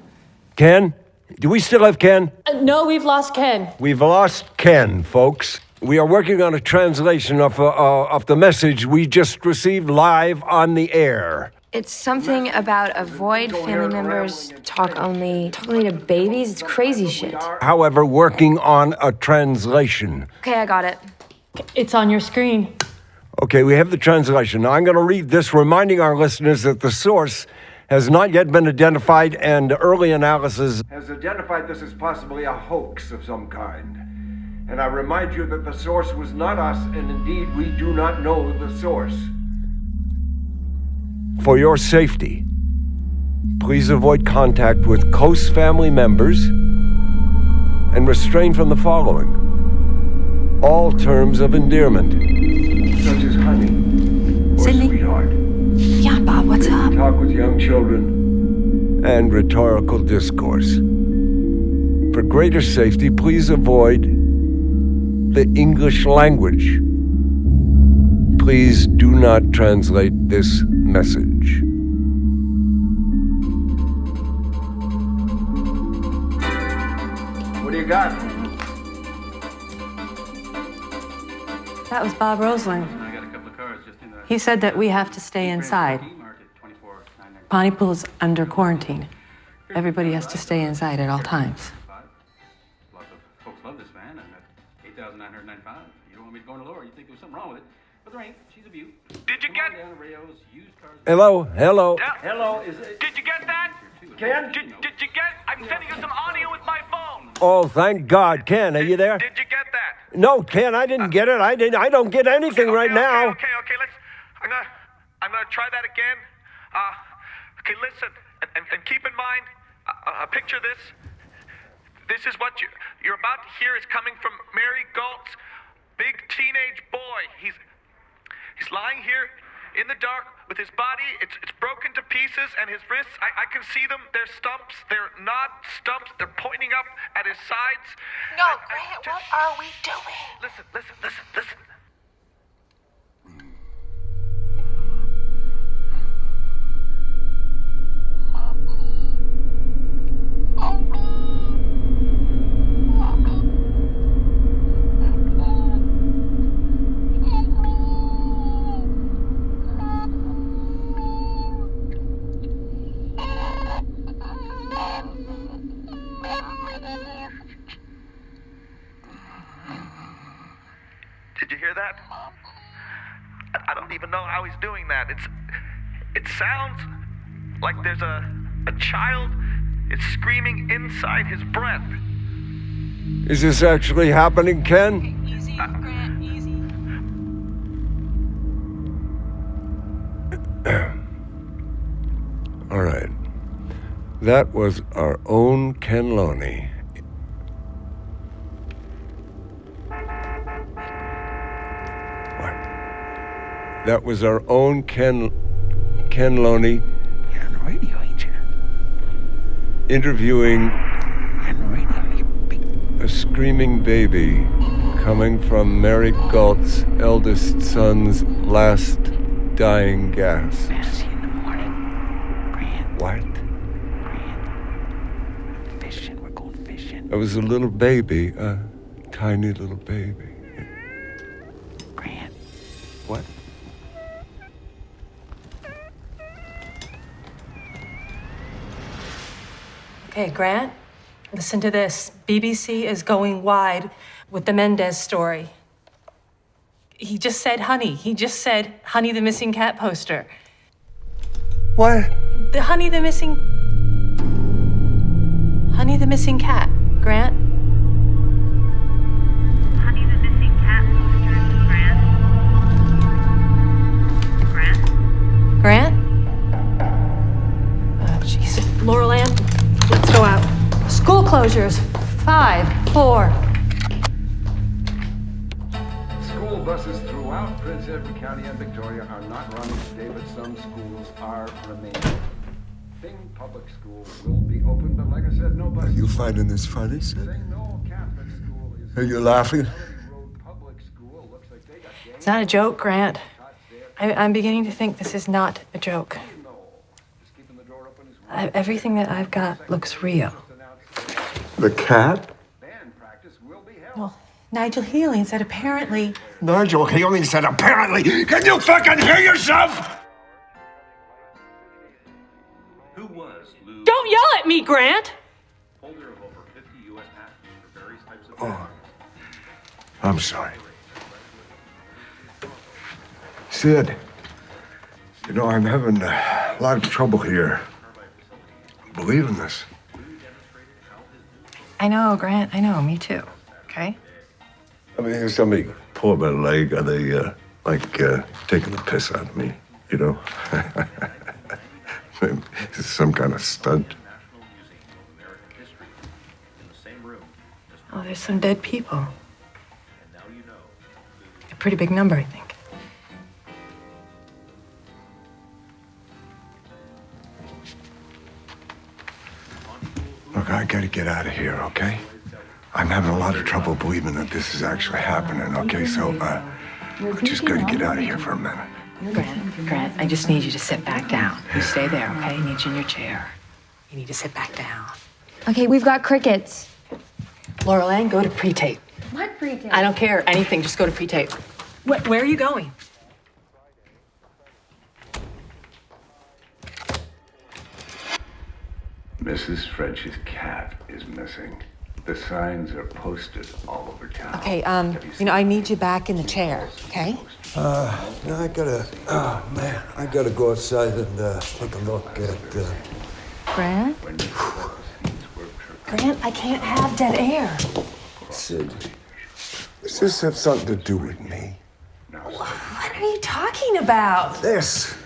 Ken? Do we still have Ken? No, we've lost Ken. We've lost Ken, folks. We are working on a translation of the message we just received live on the air. It's something about avoid family members, talk only to babies. It's crazy shit. However, working on a translation. Okay, I got it. It's on your screen. Okay, we have the translation. Now I'm going to read this, reminding our listeners that the source has not yet been identified, and early analysis has identified this as possibly a hoax of some kind. And I remind you that the source was not us, and indeed we do not know the source. For your safety, please avoid contact with close family members and refrain from the following. All terms of endearment. Such as honey or Sydney? sweetheart. Yeah, Bob, what's up? Talk with young children. And rhetorical discourse. For greater safety, please avoid the English language. Please do not translate this message. What do you got? That was Bob Rosling. I got a couple of cars just in the... He said that we have to stay inside. Pontypool is under quarantine. Everybody has to stay inside at all times. Lots of folks love this van, and at $8,995. You don't want me to go any lower. You think there's something wrong with it. But there ain't. She's a beaut. Did you get... Hello? Yeah. Hello, is it... Did you get that? Ken? Did you get... I'm sending you some audio with my phone. Oh, thank God. Ken, are you there? Did you get that? No, Ken, I didn't get it. I don't get anything right now. Okay, let's... I'm gonna try that again. Okay, listen, and keep in mind, picture this. This is what you're about to hear is coming from Mary Galt's big teenage boy. He's lying here in the dark with his body. It's broken to pieces, and his wrists, I can see them. They're stumps. They're not stumps. They're pointing up at his sides. No, Grant, what are we doing? Listen. Did you hear that? I don't even know how he's doing that. It sounds like there's a child is screaming inside his breath. Is this actually happening, Ken? Easy, Grant, easy. All right. That was our own Ken Loney. That was our own Ken Loney. You're on the radio, ain't you? Interviewing You're on the radio, you big... a screaming baby coming from Mary Galt's eldest son's last dying gasps. Massey in the morning. Grant. What? Grant. Fishing. We're going fishing. It was a little baby, a tiny little baby. Grant. What? Okay, Grant, listen to this. BBC is going wide with the Mendez story. He just said Honey. He just said Honey the Missing Cat poster. What? The Honey the Missing Cat, Grant. Honey the Missing Cat poster, Grant. Grant? Oh, jeez. Laurel Ann, let's go out. School closures. 5, 4. School buses throughout Well, Prince Edward County and Victoria are not running today, but some schools are remaining. Bing Public School will be open, but like I said, no buses. Are you finding this funny, Sid? Are you laughing? It's not a joke, Grant. I'm beginning to think this is not a joke. Everything that I've got looks real. The cat? Well, Nigel Healing said apparently... Nigel Healing said apparently. Can you fucking hear yourself? Who was Lou? Don't yell at me, Grant! Holder of over 50 U.S. patents for various types of... Oh, I'm sorry. Sid, you know, I'm having a lot of trouble here believing this. I know, Grant. I know. Me too. Okay? I mean, somebody pull my leg, are they, taking the piss out of me, you know? It's some kind of stunt. Oh, there's some dead people. A pretty big number, I think. Look, I gotta get out of here, okay? I'm having a lot of trouble believing that this is actually happening, okay? So, I just gotta get out of here for a minute. Grant, I just need you to sit back down. You stay there, okay? I need you in your chair. You need to sit back down. Okay, we've got crickets. Laurel Ann, go to pre-tape. What pre-tape? I don't care. Anything. Just go to pre-tape. Where are you going? Mrs. French's cat is missing. The signs are posted all over town. Okay, I need you back in the chair, okay? I gotta go outside and take a look at, Grant? Grant, I can't have dead air. Sid, does this have something to do with me? What are you talking about? this.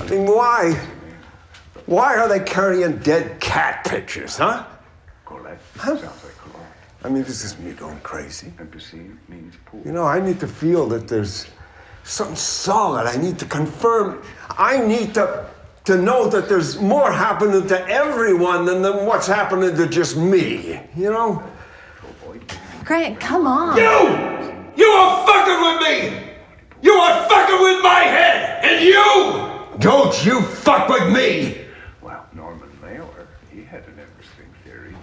I mean, why? Why are they carrying dead cat pictures, huh? Huh? I mean, this is me going crazy. You know, I need to feel that there's something solid. I need to confirm. I need to know that there's more happening to everyone than what's happening to just me, you know? Grant, come on. You are fucking with me! You are fucking with my head! And you! Don't you fuck with me! Well, Norman Mailer, he had an interesting theory.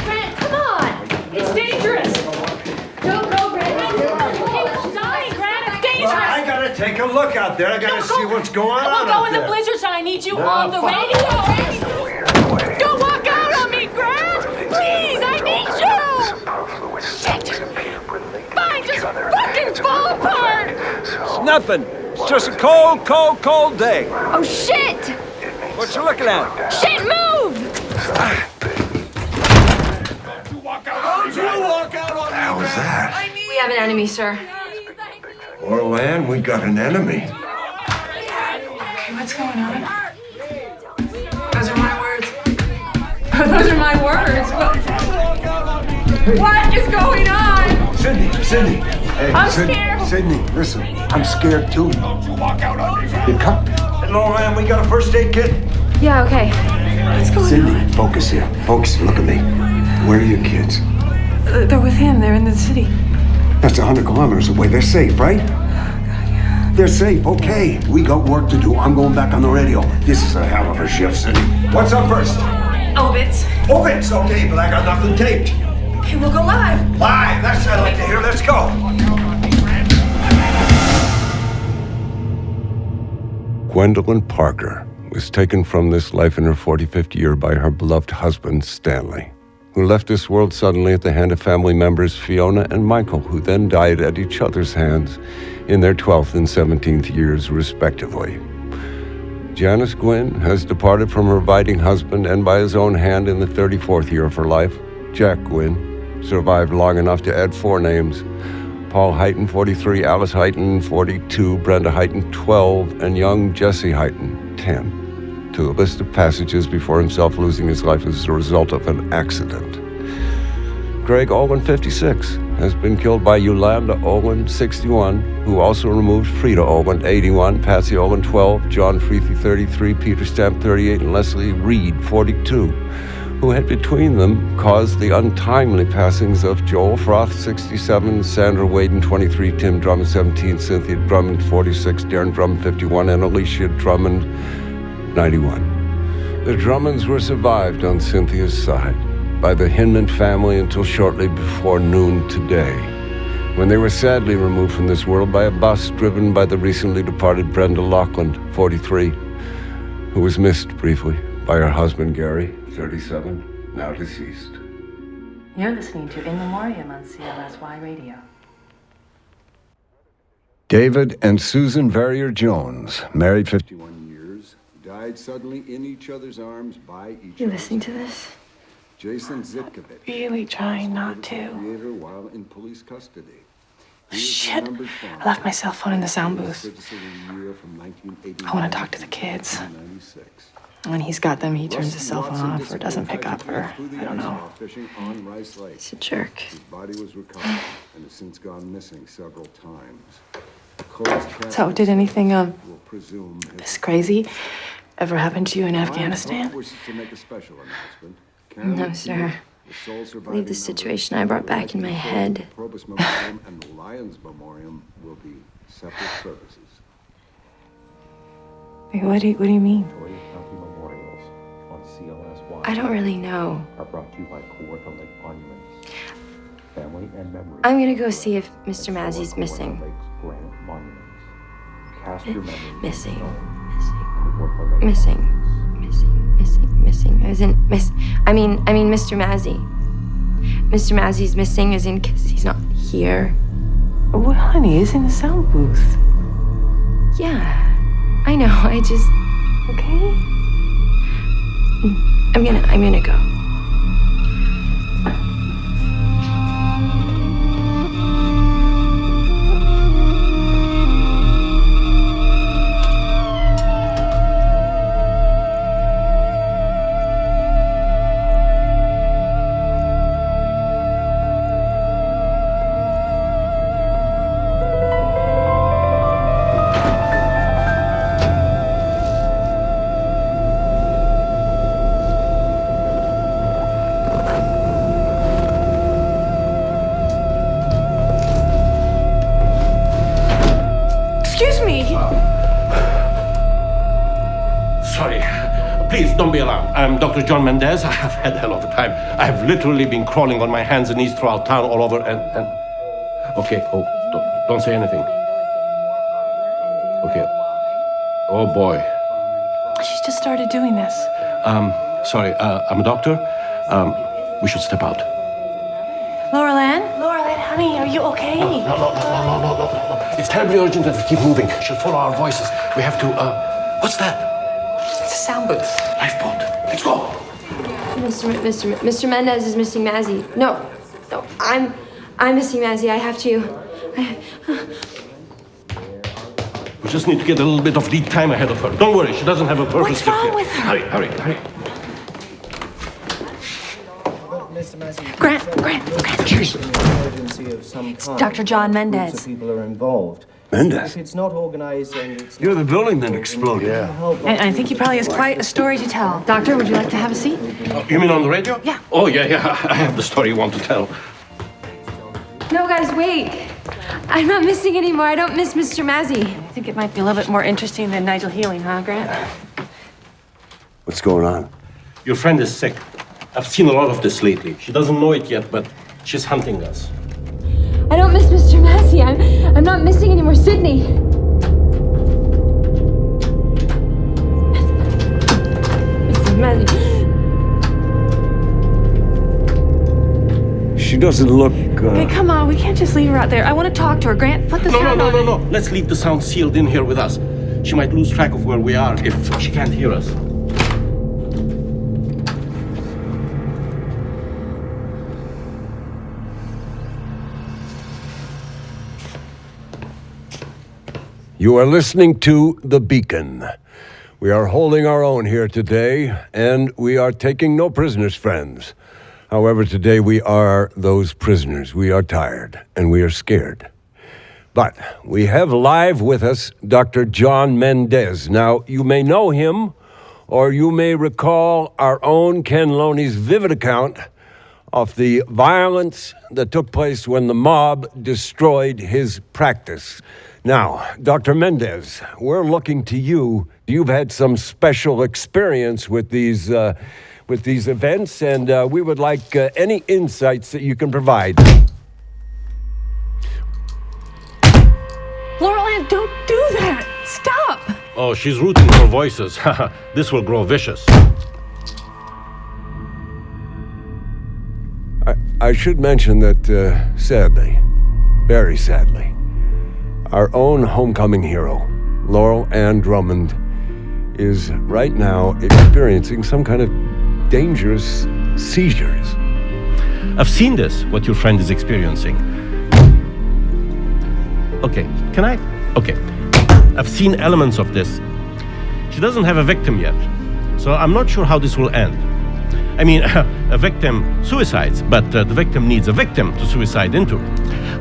Grant, come on! It's dangerous! Don't go, Grant! Sorry, Grant, it's dangerous! Well, I gotta take a look out there. I gotta see what's going on We'll go out in there. the blizzards. I need you on the radio! Don't walk out on me, Grant! Please, I need you! Shit! Fine, just fucking fall apart! It's nothing. It's just a cold, cold, cold day. Oh, shit! What you looking at? Shit, move! Don't you walk out on me, How was that? We have an enemy, sir. Laurel Ann, we got an enemy. Okay, what's going on? Those are my words. Those are my words. What is going on? Sydney. Hey, I'm scared. Sydney, listen. I'm scared too. You come. Laurel Ann, we got a first aid kit? Yeah, okay. What's going Sydney, on? focus here. Focus, look at me. Where are your kids? They're with him. They're in the city. That's 100 kilometers away. They're safe, right? They're safe, okay. We got work to do. I'm going back on the radio. This is a hell of a shift, Sydney. What's up first? Obits. Obits, okay, but I got nothing taped. Okay, we'll go live. Live, that's what I like to hear. Let's go. Gwendolyn Parker was taken from this life in her 45th year by her beloved husband, Stanley, who left this world suddenly at the hand of family members Fiona and Michael, who then died at each other's hands in their 12th and 17th years, respectively. Janice Gwynn has departed from her abiding husband and by his own hand in the 34th year of her life. Jack Gwynn survived long enough to add 4 names: Paul Heighton, 43, Alice Heighton, 42, Brenda Heighton, 12, and young Jesse Heighton, 10, to the list of passages before himself losing his life as a result of an accident. Craig Olin, 56, has been killed by Yolanda Olin, 61, who also removed Frida Olin, 81, Patsy Olin, 12, John Freethy, 33, Peter Stamp, 38, and Leslie Reed, 42, who had between them caused the untimely passings of Joel Froth, 67, Sandra Waden, 23, Tim Drummond, 17, Cynthia Drummond, 46, Darren Drummond, 51, and Alicia Drummond, 91. The Drummonds were survived on Cynthia's side by the Hinman family until shortly before noon today, when they were sadly removed from this world by a bus driven by the recently departed Brenda Loughlin, 43, who was missed briefly by her husband Gary, 37, now deceased. You're listening to In Memoriam on CLSY Radio. David and Susan Verrier Jones, married 51 years, died suddenly in each other's arms by each You other. listening to this? Jason Zitkovich. Really trying not to. Creator while in police custody. Shit. I left my cell phone in the sound booth. I want to talk to the kids. When he's got them, he turns his cell phone off or doesn't pick up or I don't know. He's a jerk. His body was recovered and has since gone missing several times. So, did anything this crazy ever happen to you in Afghanistan? No, sir. I believe the situation I brought back in my head. And the Lions Memoriam will be separate services. Wait, what do you mean? County memorials on CLSY I don't really know. are brought to you by Kawartha Lake Monuments. Family and memory. I'm gonna go see if Mr. Massey's missing. Lake's Granite Monuments. Cast your memory. Missing. Kawartha Lake. Missing. As in, I mean, Mr. Massey. Mr. Massey's missing as in because he's not here. Well, honey, he's in the sound booth. Yeah, I know. I just. Okay. I'm gonna go. Please, don't be alarmed. I'm Dr. John Mendez. I have had a hell of a time. I have literally been crawling on my hands and knees throughout town, all over, and... Okay, don't say anything. Okay. Oh, boy. She's just started doing this. Sorry, I'm a doctor. We should step out. Laurel Ann, honey, are you okay? No. It's terribly urgent that we keep moving. She'll follow our voices. We have to, what's that? It's a sound booth. Lifeboat. Let's go. Mr. Mendez is missing Mazzy. No, I'm missing Mazzy. I have to. We just need to get a little bit of lead time ahead of her. Don't worry, she doesn't have a purpose. What's wrong with her? Hurry. Grant, cheers. It's Dr. John Mendez. People are involved. Mendez? If it's not organized and it's You're the building that exploded. And I think he probably has quite a story to tell. Doctor, would you like to have a seat? You mean on the radio? Yeah. Oh, yeah. I have the story you want to tell. No, guys, wait. I'm not missing anymore. I don't miss Mr. Mazzy. I think it might be a little bit more interesting than Nigel Healing, huh, Grant? What's going on? Your friend is sick. I've seen a lot of this lately. She doesn't know it yet, but she's hunting us. I don't miss Mr. Mazzy. I'm not missing anymore. Sydney. Mr. Mazzy. She doesn't look... Okay, come on. We can't just leave her out there. I want to talk to her. Grant, put the sound on. No. Let's leave the sound sealed in here with us. She might lose track of where we are if she can't hear us. You are listening to The Beacon. We are holding our own here today, and we are taking no prisoners, friends. However, today we are those prisoners. We are tired and we are scared. But we have live with us Dr. John Mendez. Now, you may know him, or you may recall our own Ken Loney's vivid account of the violence that took place when the mob destroyed his practice. Now, Dr. Mendez, we're looking to you. You've had some special experience with these events, and we would like any insights that you can provide. Laurel Ann, don't do that! Stop! Oh, she's rooting for voices. This will grow vicious. I should mention that, sadly, very sadly, our own homecoming hero, Laurel Ann Drummond, is right now experiencing some kind of dangerous seizures. I've seen this, what your friend is experiencing. Okay, can I? Okay. I've seen elements of this. She doesn't have a victim yet, so I'm not sure how this will end. I mean, a victim suicides, but the victim needs a victim to suicide into.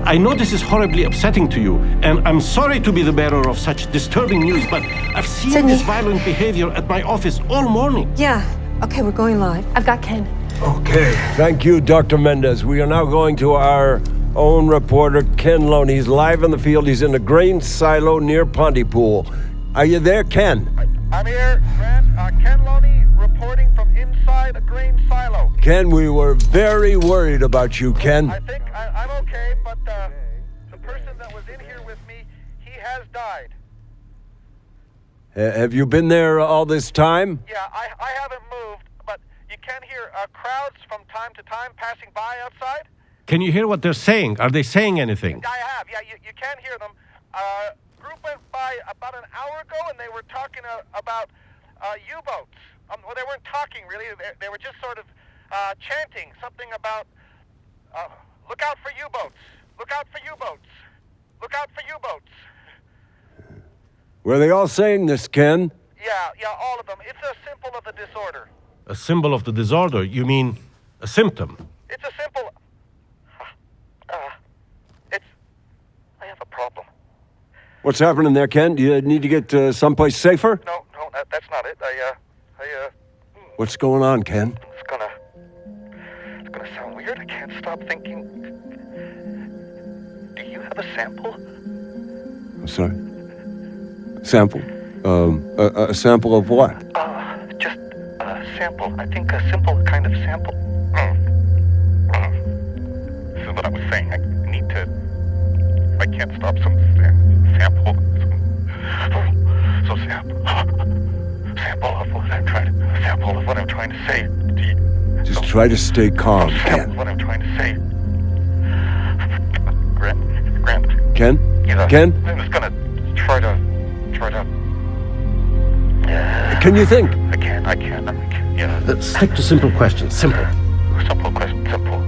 I know this is horribly upsetting to you, and I'm sorry to be the bearer of such disturbing news, but I've seen Sydney. this violent behavior at my office all morning. Yeah, okay, we're going live. I've got Ken. Okay. Thank you, Dr. Mendez. We are now going to our own reporter, Ken Loney. He's live in the field. He's in the grain silo near Pontypool. Are you there, Ken? I'm here, Grant. Ken Loney reporting from inside a grain silo. Ken, we were very worried about you, Ken. I think I'm okay, but the person that was in here with me, he has died. Have you been there all this time? Yeah, I haven't moved, but you can hear crowds from time to time passing by outside. Can you hear what they're saying? Are they saying anything? I have, yeah, you can hear them. Group went by about an hour ago, and they were talking about U-boats. Well, they weren't talking, really. They were just sort of chanting something about, look out for U-boats. Look out for U-boats. Look out for U-boats. Were they all saying this, Ken? Yeah, all of them. It's a symbol of the disorder. A symbol of the disorder? You mean a symptom? It's a symbol. I have a problem. What's happening there, Ken? Do you need to get someplace safer? No, that's not it. What's going on, Ken? It's gonna sound weird. I can't stop thinking. Do you have a sample? I'm sorry? Sample? A sample of what? Just a sample. I think a simple kind of sample. This is what I was saying. I need to. I can't stop some sample. So sample of what I'm trying to. Sample of what I'm trying to say. Just try to stay calm, Ken. What I'm trying to say. Grant. Ken? Yeah. Ken? I'm just gonna try to. Can you think? I can. Yeah. Stick to simple questions. Simple. Simple question. Simple.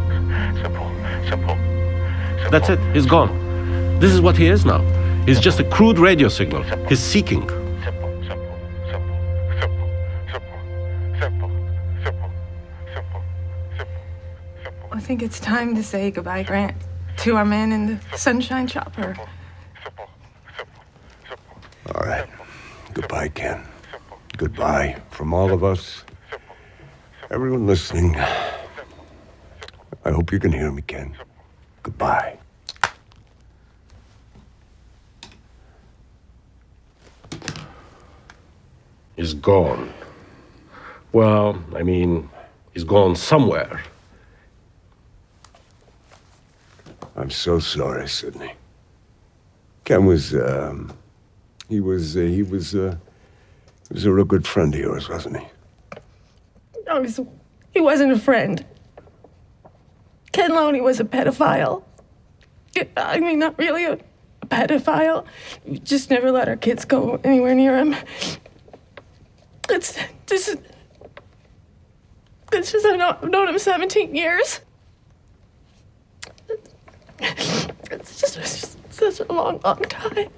That's it. He's gone. This is what he is now. He's just a crude radio signal. He's seeking. I think it's time to say goodbye, Grant, to our man in the sunshine chopper. All right. Goodbye, Ken. Goodbye from all of us. Everyone listening. I hope you can hear me, Ken. Goodbye. He's gone. Well, I mean, he's gone somewhere. I'm so sorry, Sydney. Ken was, he was a real good friend of yours, wasn't he? No, he wasn't a friend. Ken Loney was a pedophile. I mean, not really a pedophile. We just never let our kids go anywhere near him. It's just I've known him 17 years. It's just such a long time.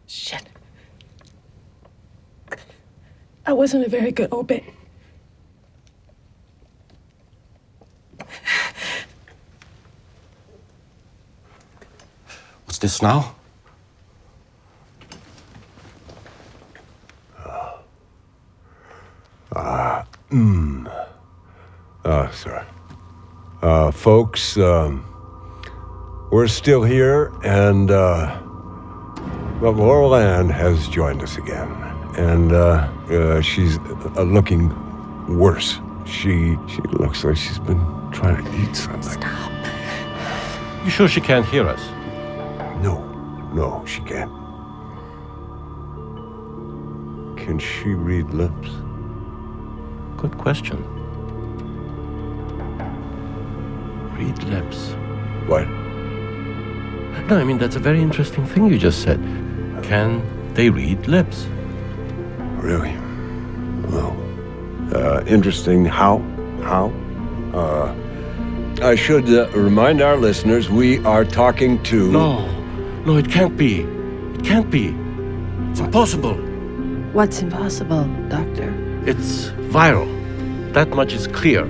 Shit. That wasn't a very good open. What's this now? Sorry. Folks, we're still here, and well, Laurel Ann has joined us again, and she's looking worse. She looks like she's been trying to eat something. Stop. You sure she can't hear us? No, she can't. Can she read lips? Good question. Read lips. What? No, I mean, that's a very interesting thing you just said. Can they read lips? Really? Well, interesting. How? I should remind our listeners we are talking to... No, it can't be. It can't be. It's impossible. What's impossible, Doctor? It's viral. That much is clear.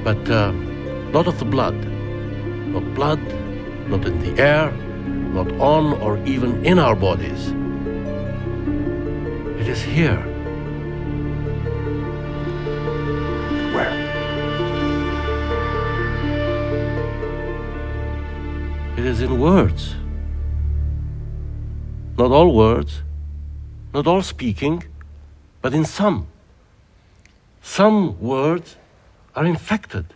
But not of the blood. Not blood, not in the air, not on or even in our bodies. It is here. Where? It is in words. Not all words, not all speaking, but in some. Some words are infected.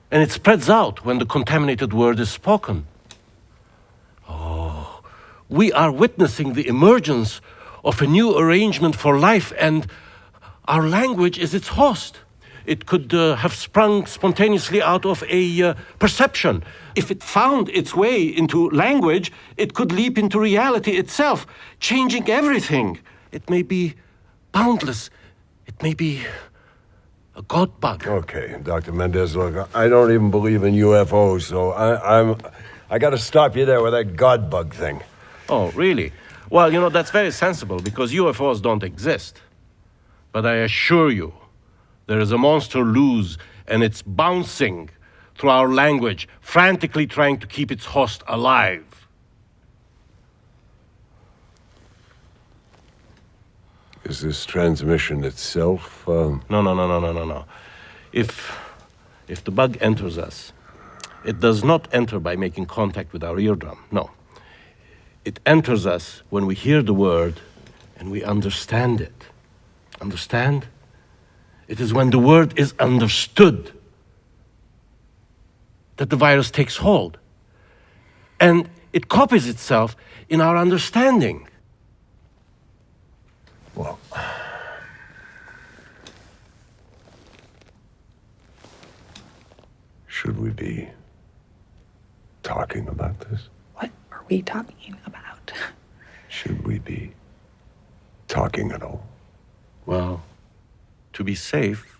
And it spreads out when the contaminated word is spoken. Oh, we are witnessing the emergence of a new arrangement for life, and our language is its host. It could have sprung spontaneously out of a perception. If it found its way into language, it could leap into reality itself, changing everything. It may be boundless. It may be a god bug. Okay, Dr. Mendez, look, I don't even believe in UFOs, so I got to stop you there with that god bug thing. Oh, really? Well, that's very sensible because UFOs don't exist. But I assure you, there is a monster loose, and it's bouncing through our language, frantically trying to keep its host alive. Is this transmission itself? No. If the bug enters us, it does not enter by making contact with our eardrum. No. It enters us when we hear the word and we understand it. Understand? It is when the word is understood that the virus takes hold. And it copies itself in our understanding. Well, should we be talking about this? What are we talking about? Should we be talking at all? Well, to be safe,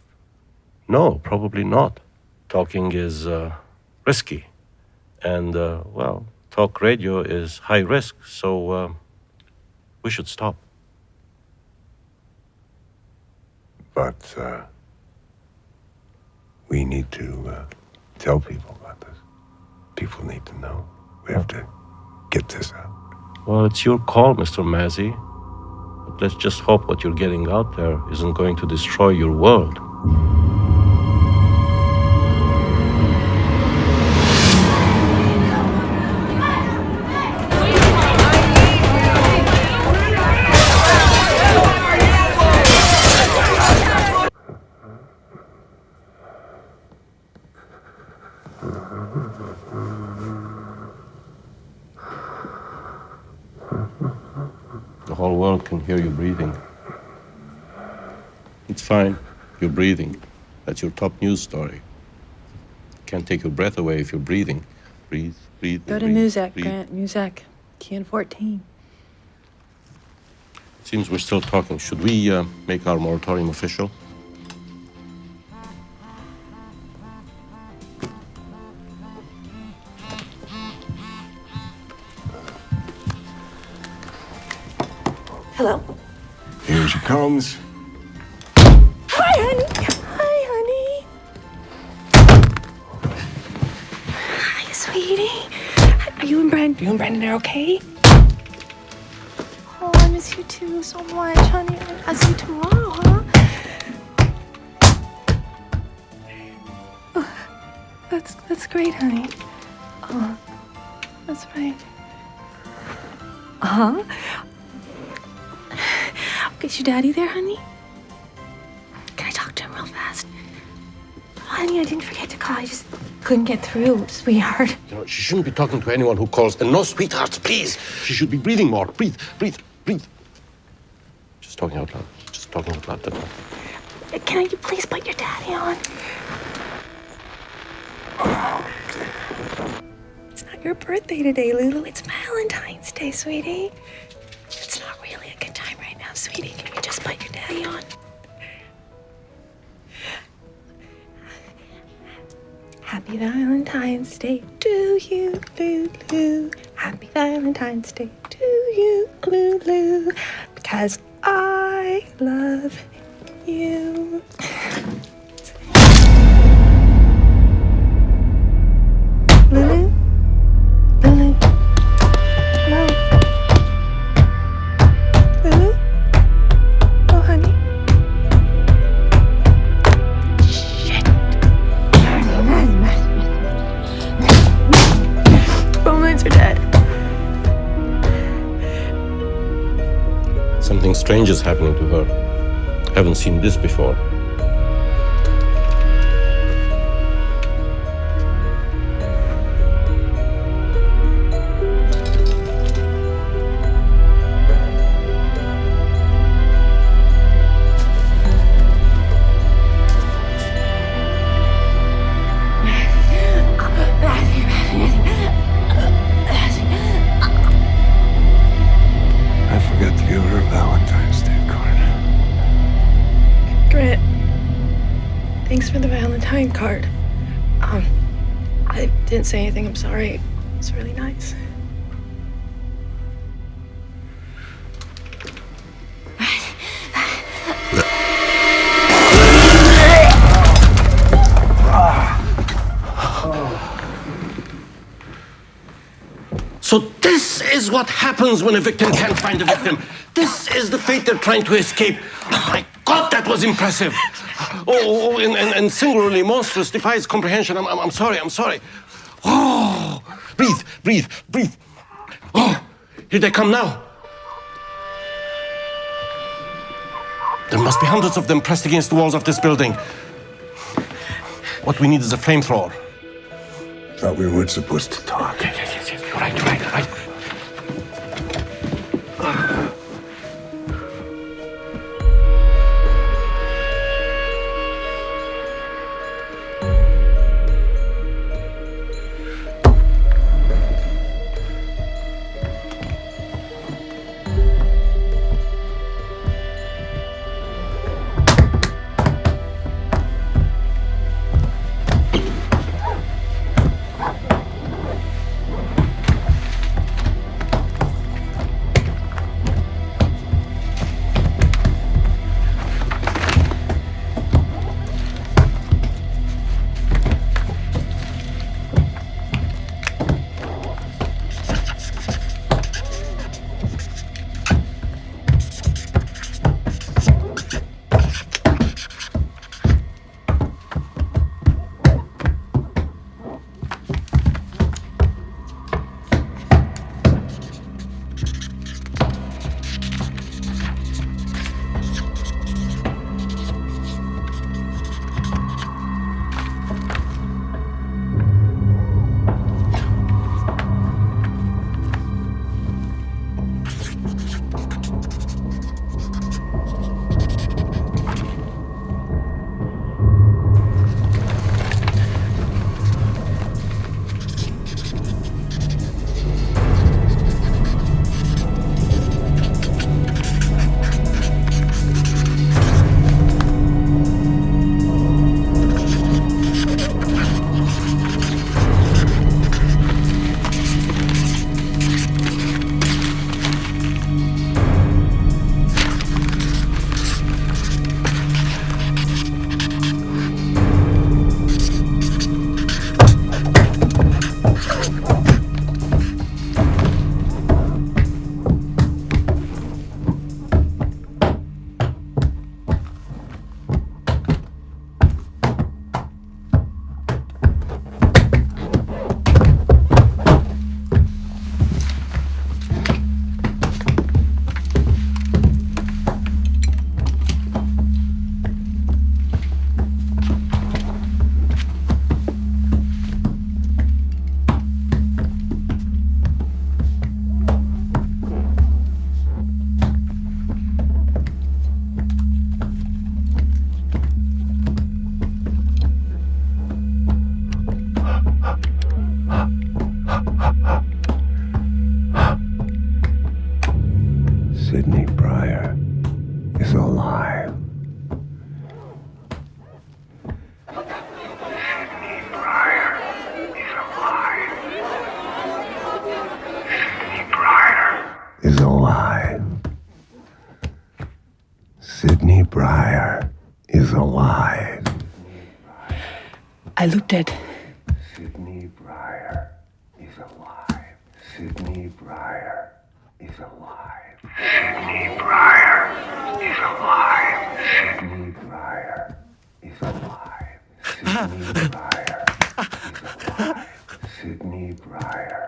no, probably not. Talking is risky. And, talk radio is high risk, so we should stop. But we need to tell people about this. People need to know. We have to get this out. Well, it's your call, Mr. Mazzy. But let's just hope what you're getting out there isn't going to destroy your world. The whole world can hear you breathing. It's fine. You're breathing. That's your top news story. Can't take your breath away if you're breathing. Breathe. Go to Muzak, Grant. Muzak. Key 14. Seems we're still talking. Should we make our moratorium official? Hello. You Here she comes. Hi, honey. Hi, honey. Hi, sweetie. Are you and Brandon are okay? Oh, I miss you too so much, honey. I'll see you tomorrow, huh? Oh, that's great, honey. Oh, that's right. Uh-huh. Okay, is your daddy there, honey? Can I talk to him real fast? Oh, honey, I didn't forget to call. I just couldn't get through, sweetheart. You know, she shouldn't be talking to anyone who calls. And no sweethearts, please. She should be breathing more. Breathe. Just talking out loud. That's all. Can you please put your daddy on? It's not your birthday today, Lulu. It's Valentine's Day, sweetie. It's not really a good time right now, sweetie. Can you just put your daddy on? Happy Valentine's Day to you, Lulu. Happy Valentine's Day to you, Lulu. Because I love you. Lulu? Lulu? Hello? Lulu? Oh, honey? Shit. Phone lines are dead. Something strange is happening to her. Haven't seen this before. I forgot to give her a Valentine's Day card. Grant, thanks for the Valentine card. I didn't say anything. I'm sorry. It's really nice. So this is what happens when a victim can't find a victim. This is the fate they're trying to escape. Oh my God, that was impressive. And singularly monstrous, defies comprehension. I'm sorry. Oh, breathe. Oh, here they come now. There must be hundreds of them pressed against the walls of this building. What we need is a flamethrower. Thought we weren't supposed to talk. Yes. You're right. I looped it. Sydney Breyer is alive. Sydney Breyer is alive. Sydney Breyer is alive. Sydney Breyer is alive. Sydney Breyer is alive. Sydney Breyer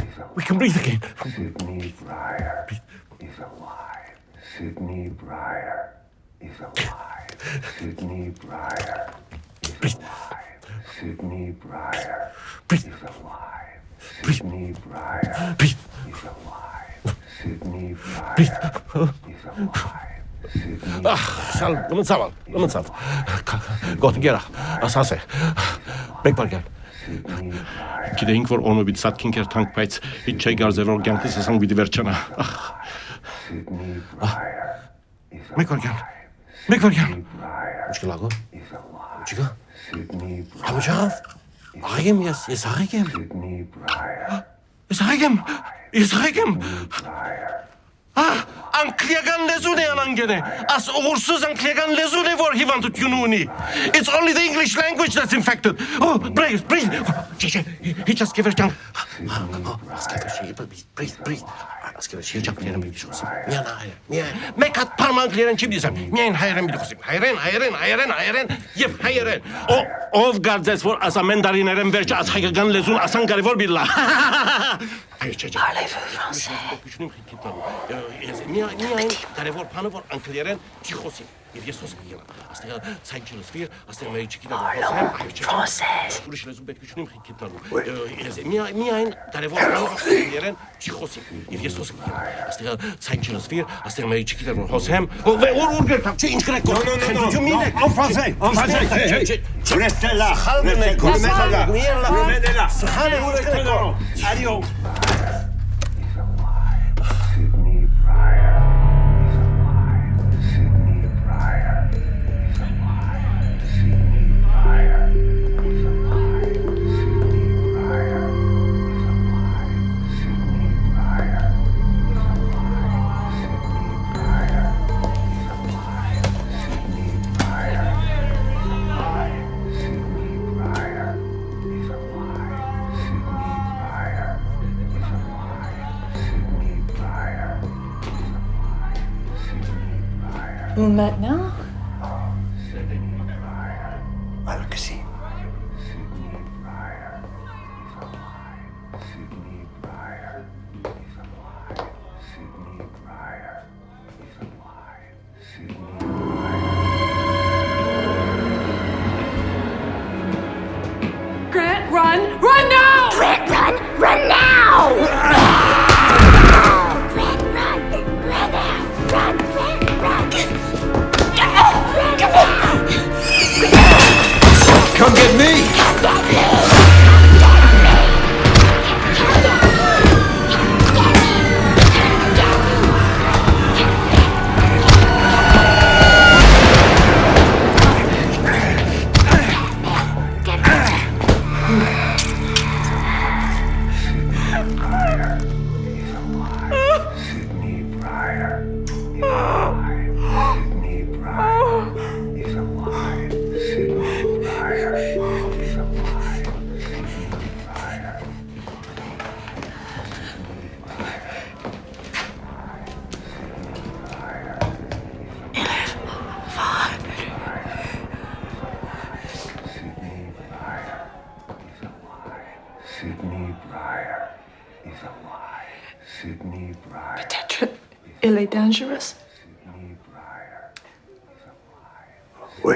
is alive. We can breathe again. Sydney Breyer is alive. Sydney Breyer is alive. Sydney Breyer is alive. Sydney Breyer is alive. Sydney Breyer is alive. Sydney Breyer is alive. Sal, lommen sal. Godt gera. Asase. Bekbarger. Գիտեինք, որ օնոբիտ սատքինքեր թանկ, բայց իտ չէի գարձերոր գյանքս ասանք բիդի վերջանա։ Մեկվարգյան։ Ուչկի լագո։ Ուչկա։ Համջավ։ Աղեմ ես աղեմ։ Ես աղեմ։ Անգլիական լեզուն է անանգենե, as ուղուրսուզ անգլիական լեզուն է, որ հիվանդություն ունի. It's only the English language that's infected. Oh, breathe. Հիչ ասկևեր ճանք. Breathe. Ասկևեր շիրջակ լերեմ բիլի շոսիմ. Միան. Մեկ հատ պարմ անգլիերեն չի բիլիսեմ. Միայն հայերեն բիլի խոսիմ. Հայերեն և հայերեն. Ով գարձես, որ ասամենդարիներեն վերջ as հայկական լեզուն ասան կարևոր բիլլա. Parlez-vous français? Միայն կարևոր բանը, որ անգլիերեն չի խոսիմ. Եվ ես խոսք գիլա. Աստեղ ցայք չլսվիր, աստեղ մերի չկիտա Français. Ուրիշ լեզու պետք չունիմ խիքիտնալու. Միայն կարևոր բանը, որ անգլիերեն չի խոսիմ. Եվ ես խոսք գիլա. Աստեղ ցայք չլսվիր, աստեղ մերի չկիտա որ խոսեմ. Ուր գերտակ, չի ինչ գրեք կոր. Խնդություն մինեք. En français. Restez là. Revenez là. Adios. Maintenant? Alors que si. Grant, run now! Grant, run now! Come get me! Peut-être il est dangereux. Oui.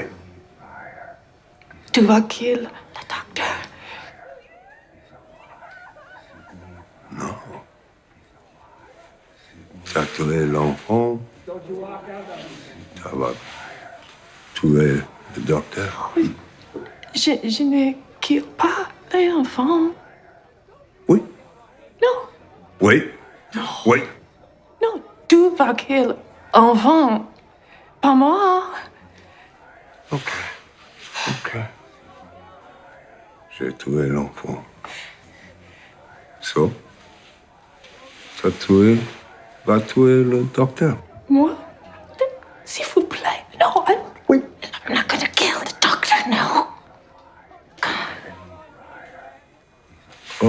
Tu vas kill le docteur. Non. Ça tuer l'enfant. Ça va tuer le docteur. Oui. Je ne kill pas les enfants. Oui. Non. Oui. Non. Oui. Non, tu vas kill enfant. Pas moi. Ok. J'ai tué l'enfant. So, ça va tuer le docteur. Moi? S'il vous plaît. No, I'm not gonna kill the doctor, no. Come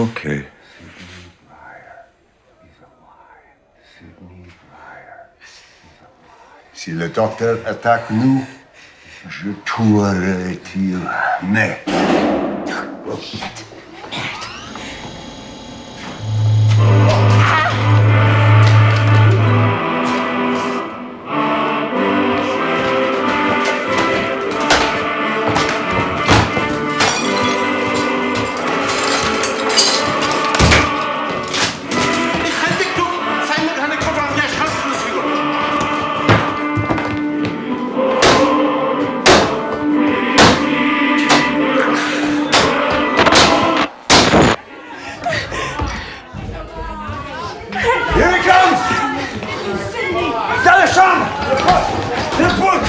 Okay. Si le docteur attaque nous, je tuerai-t-il. Mais... Here he comes! Dans la chambre! Le pote!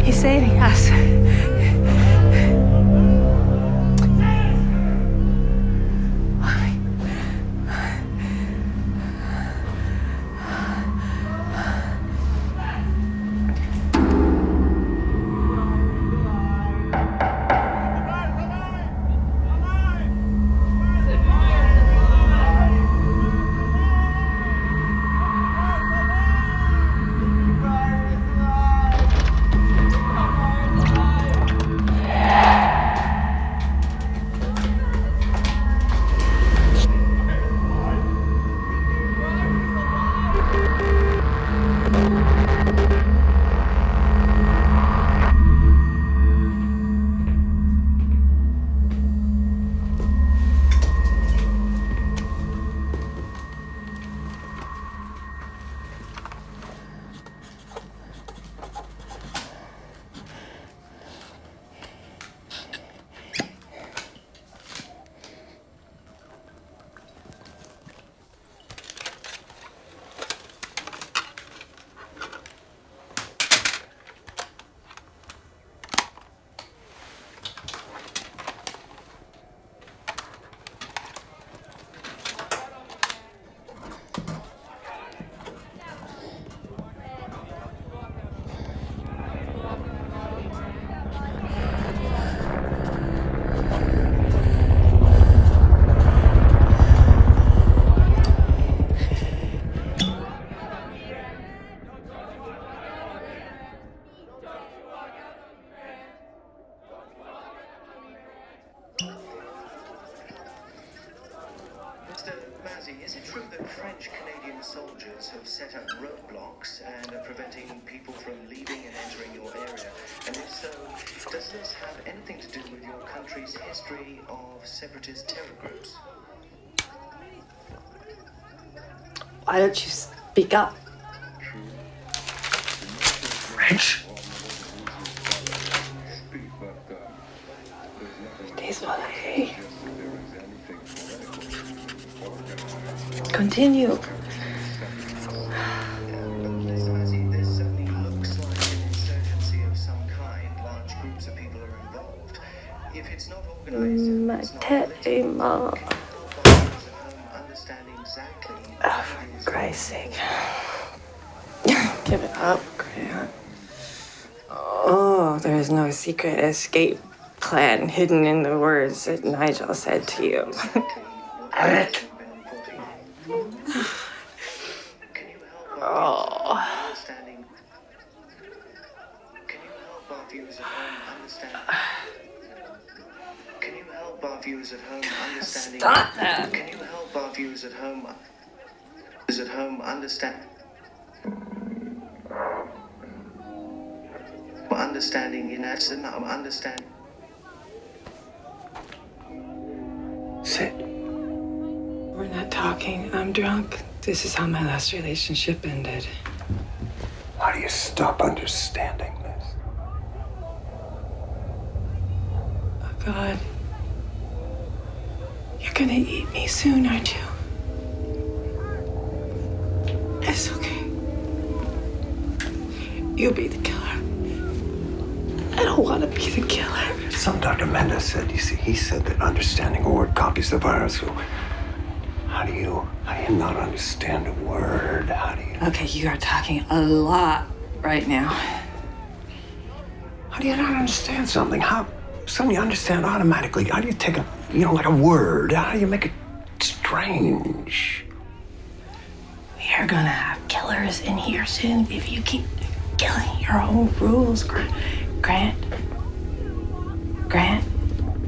He's saving us. Mr. Mazzi, is it true that French-Canadian soldiers have set up roadblocks and are preventing people from leaving and entering your area? And if so, does this have anything to do with your country's history of separatist terror groups? Why don't you speak up? French? Désolé. Continue. Ma tête est morte. Oh, for Christ's sake. Give it up, Grant. Oh, there is no secret escape plan hidden in the words that Nigel said to you. Arrête. Oh. Can you help our viewers at home understanding? Stop that. Can you help our viewers at home understand? understanding in that, understanding. Sid. We're not talking. I'm drunk. This is how my last relationship ended. How do you stop understanding this? Oh, God. You're gonna eat me soon, aren't you? It's okay. You'll be the killer. I don't want to be the killer. Some Dr. Mendez said, you see, he said that understanding a word copies the virus. So how do you not understand a word? How do you... Okay, you are talking a lot right now. How do you not understand something? How something you understand automatically? How do you take like a word? How do you make it strange? We're gonna have killers in here soon if you keep killing your own rules, Grant.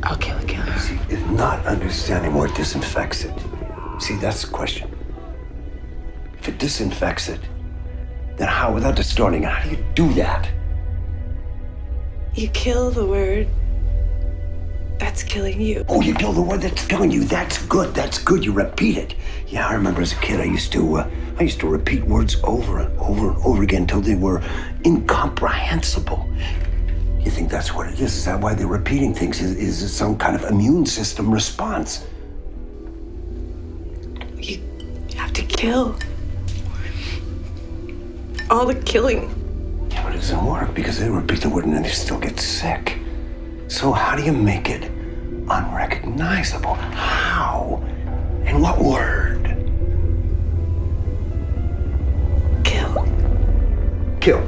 I'll kill a killer. See, if not understanding word disinfects it. See, that's the question. If it disinfects it, then how, without distorting it, how do you do that? You kill the word that's killing you. Oh, you kill the word that's killing you. That's good. You repeat it. Yeah, I remember as a kid, I used to repeat words over and over and over again until they were incomprehensible. You think that's what it is? Is that why they're repeating things? Is it some kind of immune system response? You have to kill. All the killing. Yeah, but it doesn't work because they repeat the word and then they still get sick. So how do you make it unrecognizable? How? And what word? Kill. Kill.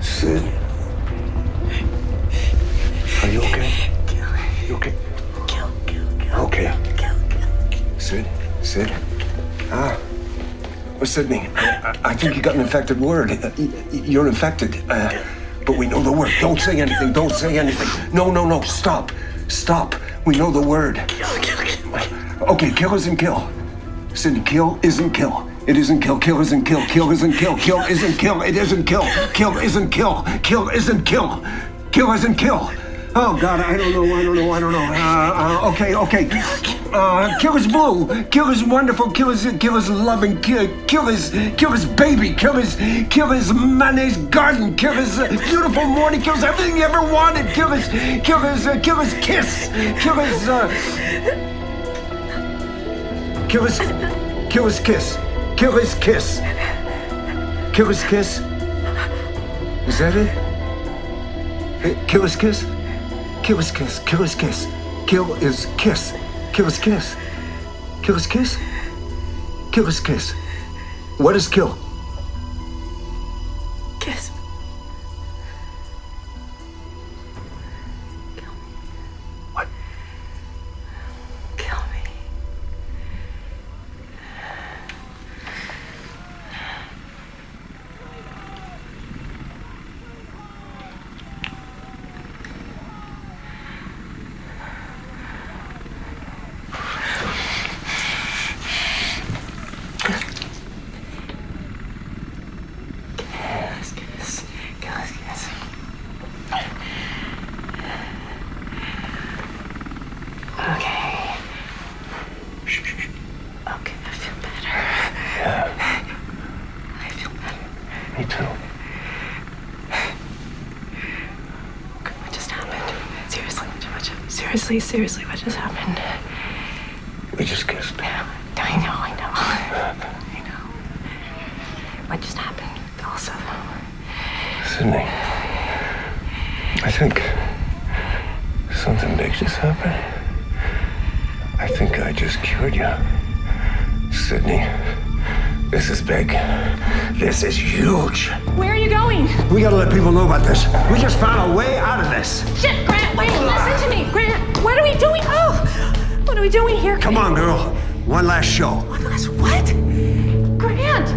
Sid? Are you okay? You okay? Kill. Okay. Sid? Well, Sydney, I think you got an infected word. You're infected. But we know the word. Don't say anything. No. Stop. We know the word. Kill. Okay, kill isn't kill. Sydney, kill isn't kill. It isn't kill. Kill isn't kill. Kill isn't kill. Kill isn't kill. It isn't kill. Kill isn't kill. Kill isn't kill. Kill isn't kill. Oh, God, I don't know. Okay. Kill is blue. Kill is wonderful. Kill is loving. Kill is baby. Kill is mayonnaise garden. Kill is beautiful morning. Kill is everything you ever wanted. Kill is kiss. Kill is kiss. Kill is kiss. Kill is kiss. Is that it? Kill is kiss. Kill is kiss. Kill is kiss. Kill is kiss. Kill is kiss. Kill is kiss. Kill is kiss. What is kill? Kiss. What? Kill me. Seriously, what just happened? We just kissed. I know. What just happened? Also, Sydney, I think something big just happened. I think I just cured you. Sydney, this is big. This is huge. Where are you going? We gotta let people know about this. We just found a way out of this. Shit, Grant, wait, listen to me. Grant, what are we doing? Oh, what are we doing here? Come on, girl. One last show. One last what? Grant,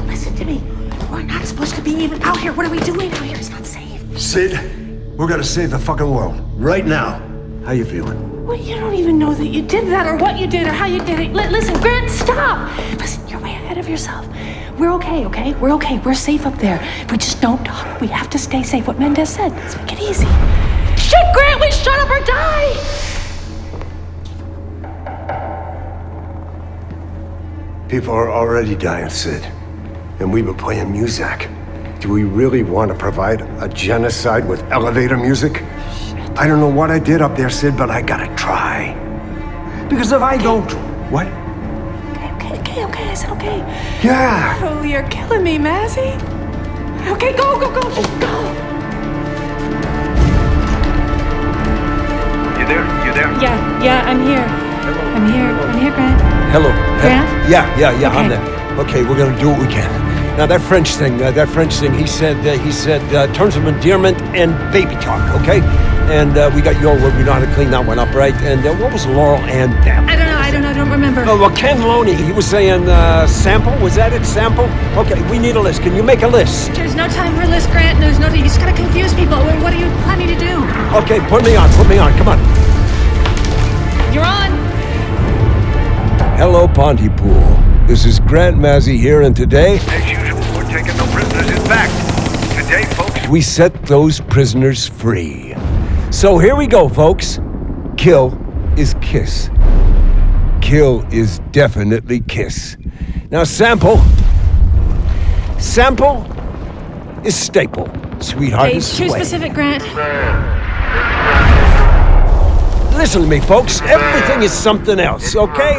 listen to me. We're not supposed to be even out here. What are we doing out here? It's not safe. Sid, we're gonna save the fucking world. Right now. How you feeling? Well, you don't even know that you did that or what you did or how you did it. Listen, Grant, stop. Listen, you're way ahead of yourself. We're okay, okay? We're okay. We're safe up there. We just don't talk. We have to stay safe. What Mendez said. Let's make it easy. Shit, Grant, we shut up or die! People are already dying, Sid. And we've been playing music. Do we really want to provide a genocide with elevator music? Shit. I don't know what I did up there, Sid, but I gotta try. Because if I don't... What? Okay, I said okay. Yeah! Oh, you're killing me, Mazzy. Okay, go. You there? Yeah, I'm here. I'm here, Grant. Hello. Grant? Yeah, Okay. I'm there. Okay, we're gonna do what we can. Now that French thing, he said terms of endearment and baby talk, okay? And we got your word, we know how to clean that one up, right? And what was Laurel and Dap? I don't remember. Oh, well, Ken Loney, he was saying sample, was that it, sample? Okay, we need a list, can you make a list? There's no time for a list, Grant. There's no, you just gotta confuse people. What are you planning to do? Okay, put me on, come on. You're on. Hello, Pontypool. This is Grant Mazzy here, and today... As usual, we're taking no prisoners. In fact, today, folks... we set those prisoners free. So here we go, folks. Kill is kiss. Kill is definitely kiss. Now, sample is staple. Sweetheart is too sway. specific, Grant. Listen to me, folks. Everything is something else, okay?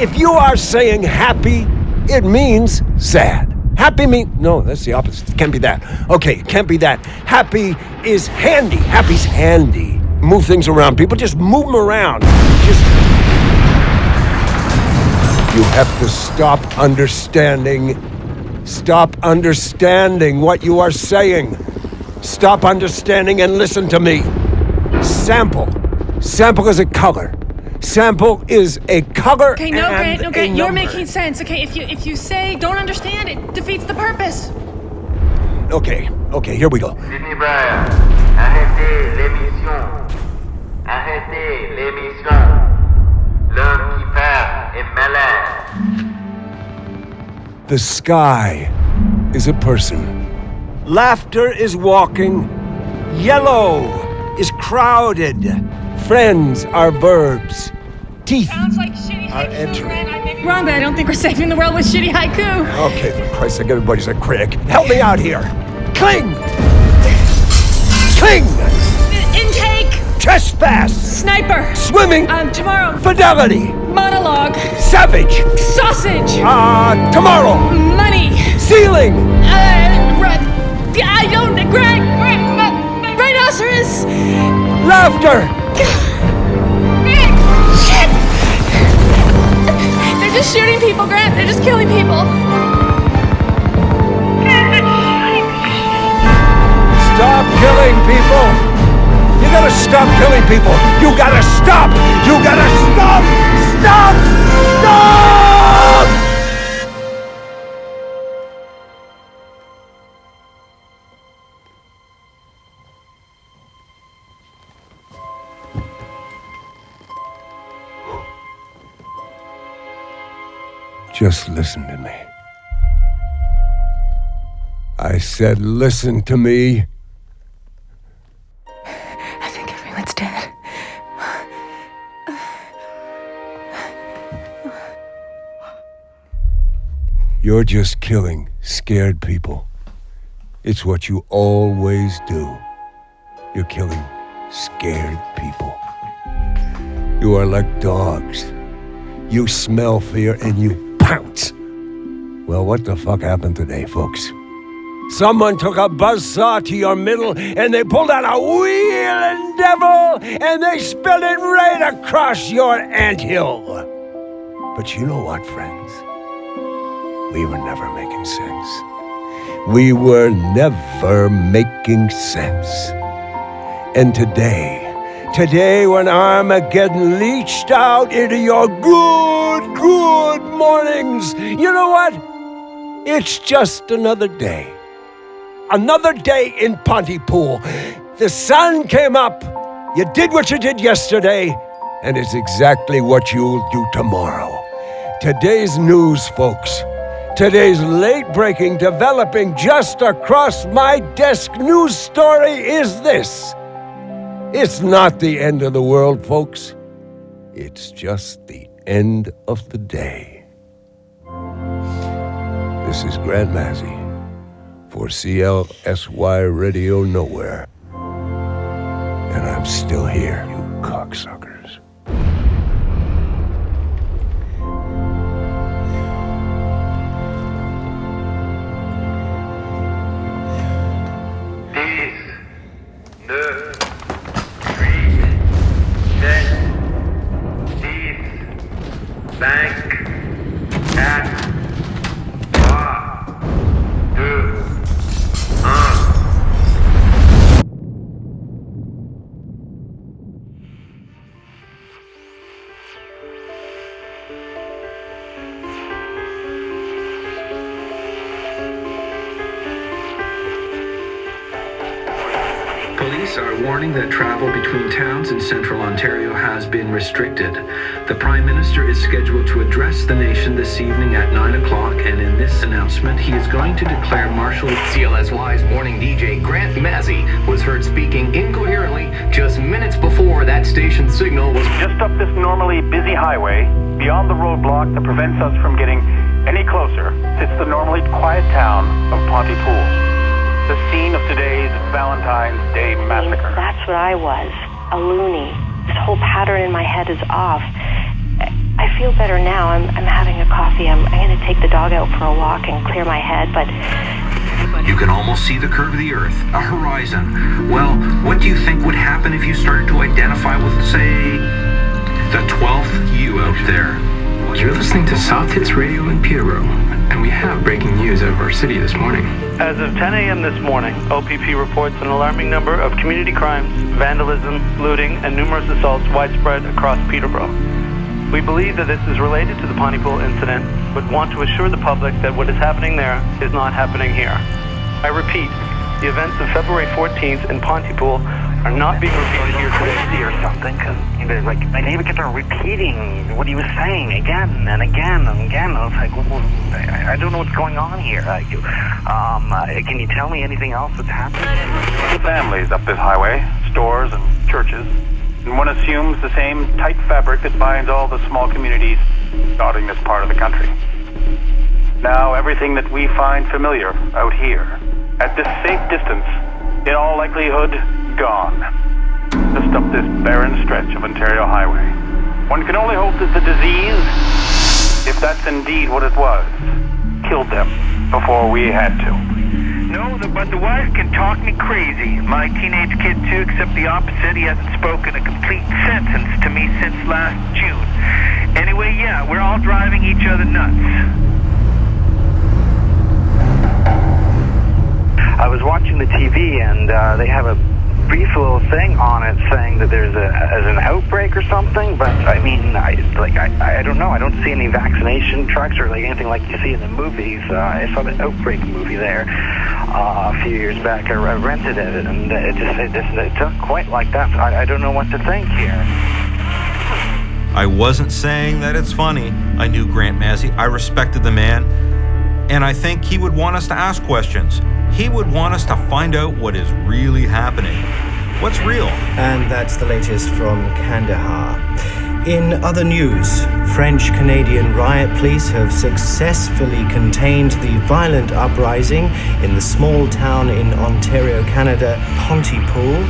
If you are saying happy, it means sad. Happy means... no, that's the opposite. It can't be that. Okay, it can't be that. Happy is handy. Happy's handy. Move things around. People just move them around. You have to stop understanding. Stop understanding what you are saying. Stop understanding and listen to me. Sample. Sample is a color. Sample is a color. Okay, no, Grant, and you're making sense. Okay, if you say don't understand, it defeats the purpose. Okay, here we go. Arrêtez l'émission. Arrêtez l'émission. L'homme qui parle est malade. The sky is a person. Laughter is walking. Yellow is crowded. Friends are verbs. Teeth Like shitty are entering. Wrong, but I don't think we're saving the world with shitty haiku. Okay, for Christ's sake, everybody's a critic. Help me out here. Cling! Cling! Intake! Trespass! Sniper! Swimming! Tomorrow! Fidelity! Monologue! Savage! Sausage! Tomorrow! Money! Ceiling! I don't... Rhinoceros! Laughter! Shit! They're just shooting people, Grant. They're just killing people. Stop killing people! You gotta stop killing people! You gotta stop! You gotta stop! Stop! Stop! Just listen to me. I said listen to me. I think everyone's dead. You're just killing scared people. It's what you always do. You're killing scared people. You are like dogs. You smell fear and you pounce. Well, what the fuck happened today, folks? Someone took a buzzsaw to your middle and they pulled out a wheeling devil and they spilled it right across your anthill. But you know what, friends? We were never making sense. We were never making sense. And today when Armageddon leached out into your good mornings, you know what? It's just another day. Another day in Pontypool. The sun came up. You did what you did yesterday, and it's exactly what you'll do tomorrow. Today's news, folks. Today's late-breaking, developing just across my desk news story is this. It's not the end of the world, folks. It's just the end of the day. This is Grant Massey for CLSY Radio Nowhere. And I'm still here, you cocksuckers. Police are warning that travel between towns in central Ontario has been restricted. The Prime Minister is scheduled to address the nation this evening at 9 o'clock, and in this announcement, he is going to declare martial... CLSY's morning DJ, Grant Massey, was heard speaking incoherently just minutes before that station's signal was... Just up this normally busy highway, beyond the roadblock that prevents us from getting any closer, sits the normally quiet town of Pontypool. The scene of today's Valentine's Day massacre. That's what I was, a loony. This whole pattern in my head is off. I feel better now. I'm having a coffee. I'm going to take the dog out for a walk and clear my head, but... You can almost see the curve of the Earth, a horizon. Well, what do you think would happen if you started to identify with, say, the 12th you out there? You're listening to South Hits Radio in Peterborough, and we have breaking news out of our city this morning. As of 10 a.m. this morning, OPP reports an alarming number of community crimes, vandalism, looting, and numerous assaults widespread across Peterborough. We believe that this is related to the Pontypool incident, but want to assure the public that what is happening there is not happening here. I repeat, the events of February 14th in Pontypool are not being repeated here today. Or something, because like my neighbor kept on repeating what he was saying again and again and again. I was like, well, I don't know what's going on here. Can you tell me anything else that's happening? The families up this highway, stores and churches, and one assumes the same tight fabric that binds all the small communities dotting this part of the country. Now everything that we find familiar out here, at this safe distance, in all likelihood, gone. Just up this barren stretch of Ontario Highway. One can only hope that the disease, if that's indeed what it was, killed them before we had to. No, but the wife can talk me crazy. My teenage kid, too, except the opposite. He hasn't spoken a complete sentence to me since last June. Anyway, yeah, we're all driving each other nuts. I was watching the TV, and they have a brief little thing on it saying that there's an outbreak or something, but I mean, I don't know. I don't see any vaccination trucks or like anything like you see in the movies. I saw the Outbreak movie there a few years back. I rented it, and it doesn't quite like that. I don't know what to think here. I wasn't saying that it's funny. I knew Grant Massey. I respected the man, and I think he would want us to ask questions. He would want us to find out what is really happening. What's real? And that's the latest from Kandahar. In other news, French-Canadian riot police have successfully contained the violent uprising in the small town in Ontario, Canada, Pontypool.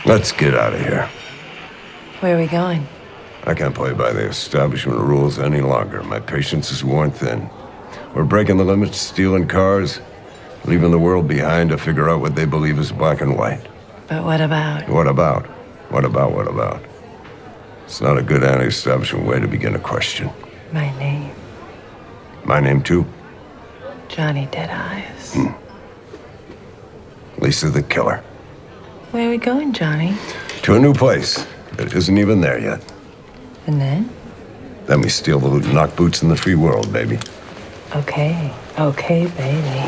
Let's get out of here. Where are we going? I can't play by the establishment rules any longer. My patience is worn thin. We're breaking the limits, stealing cars, leaving the world behind to figure out what they believe is black and white. But what about? What about? What about? It's not a good anti-establishment way to begin a question. My name. My name, too? Johnny Deadeyes. Lisa the Killer. Where are we going, Johnny? To a new place that isn't even there yet. And then? Then we steal the loot and knock boots in the free world, baby. Okay, baby.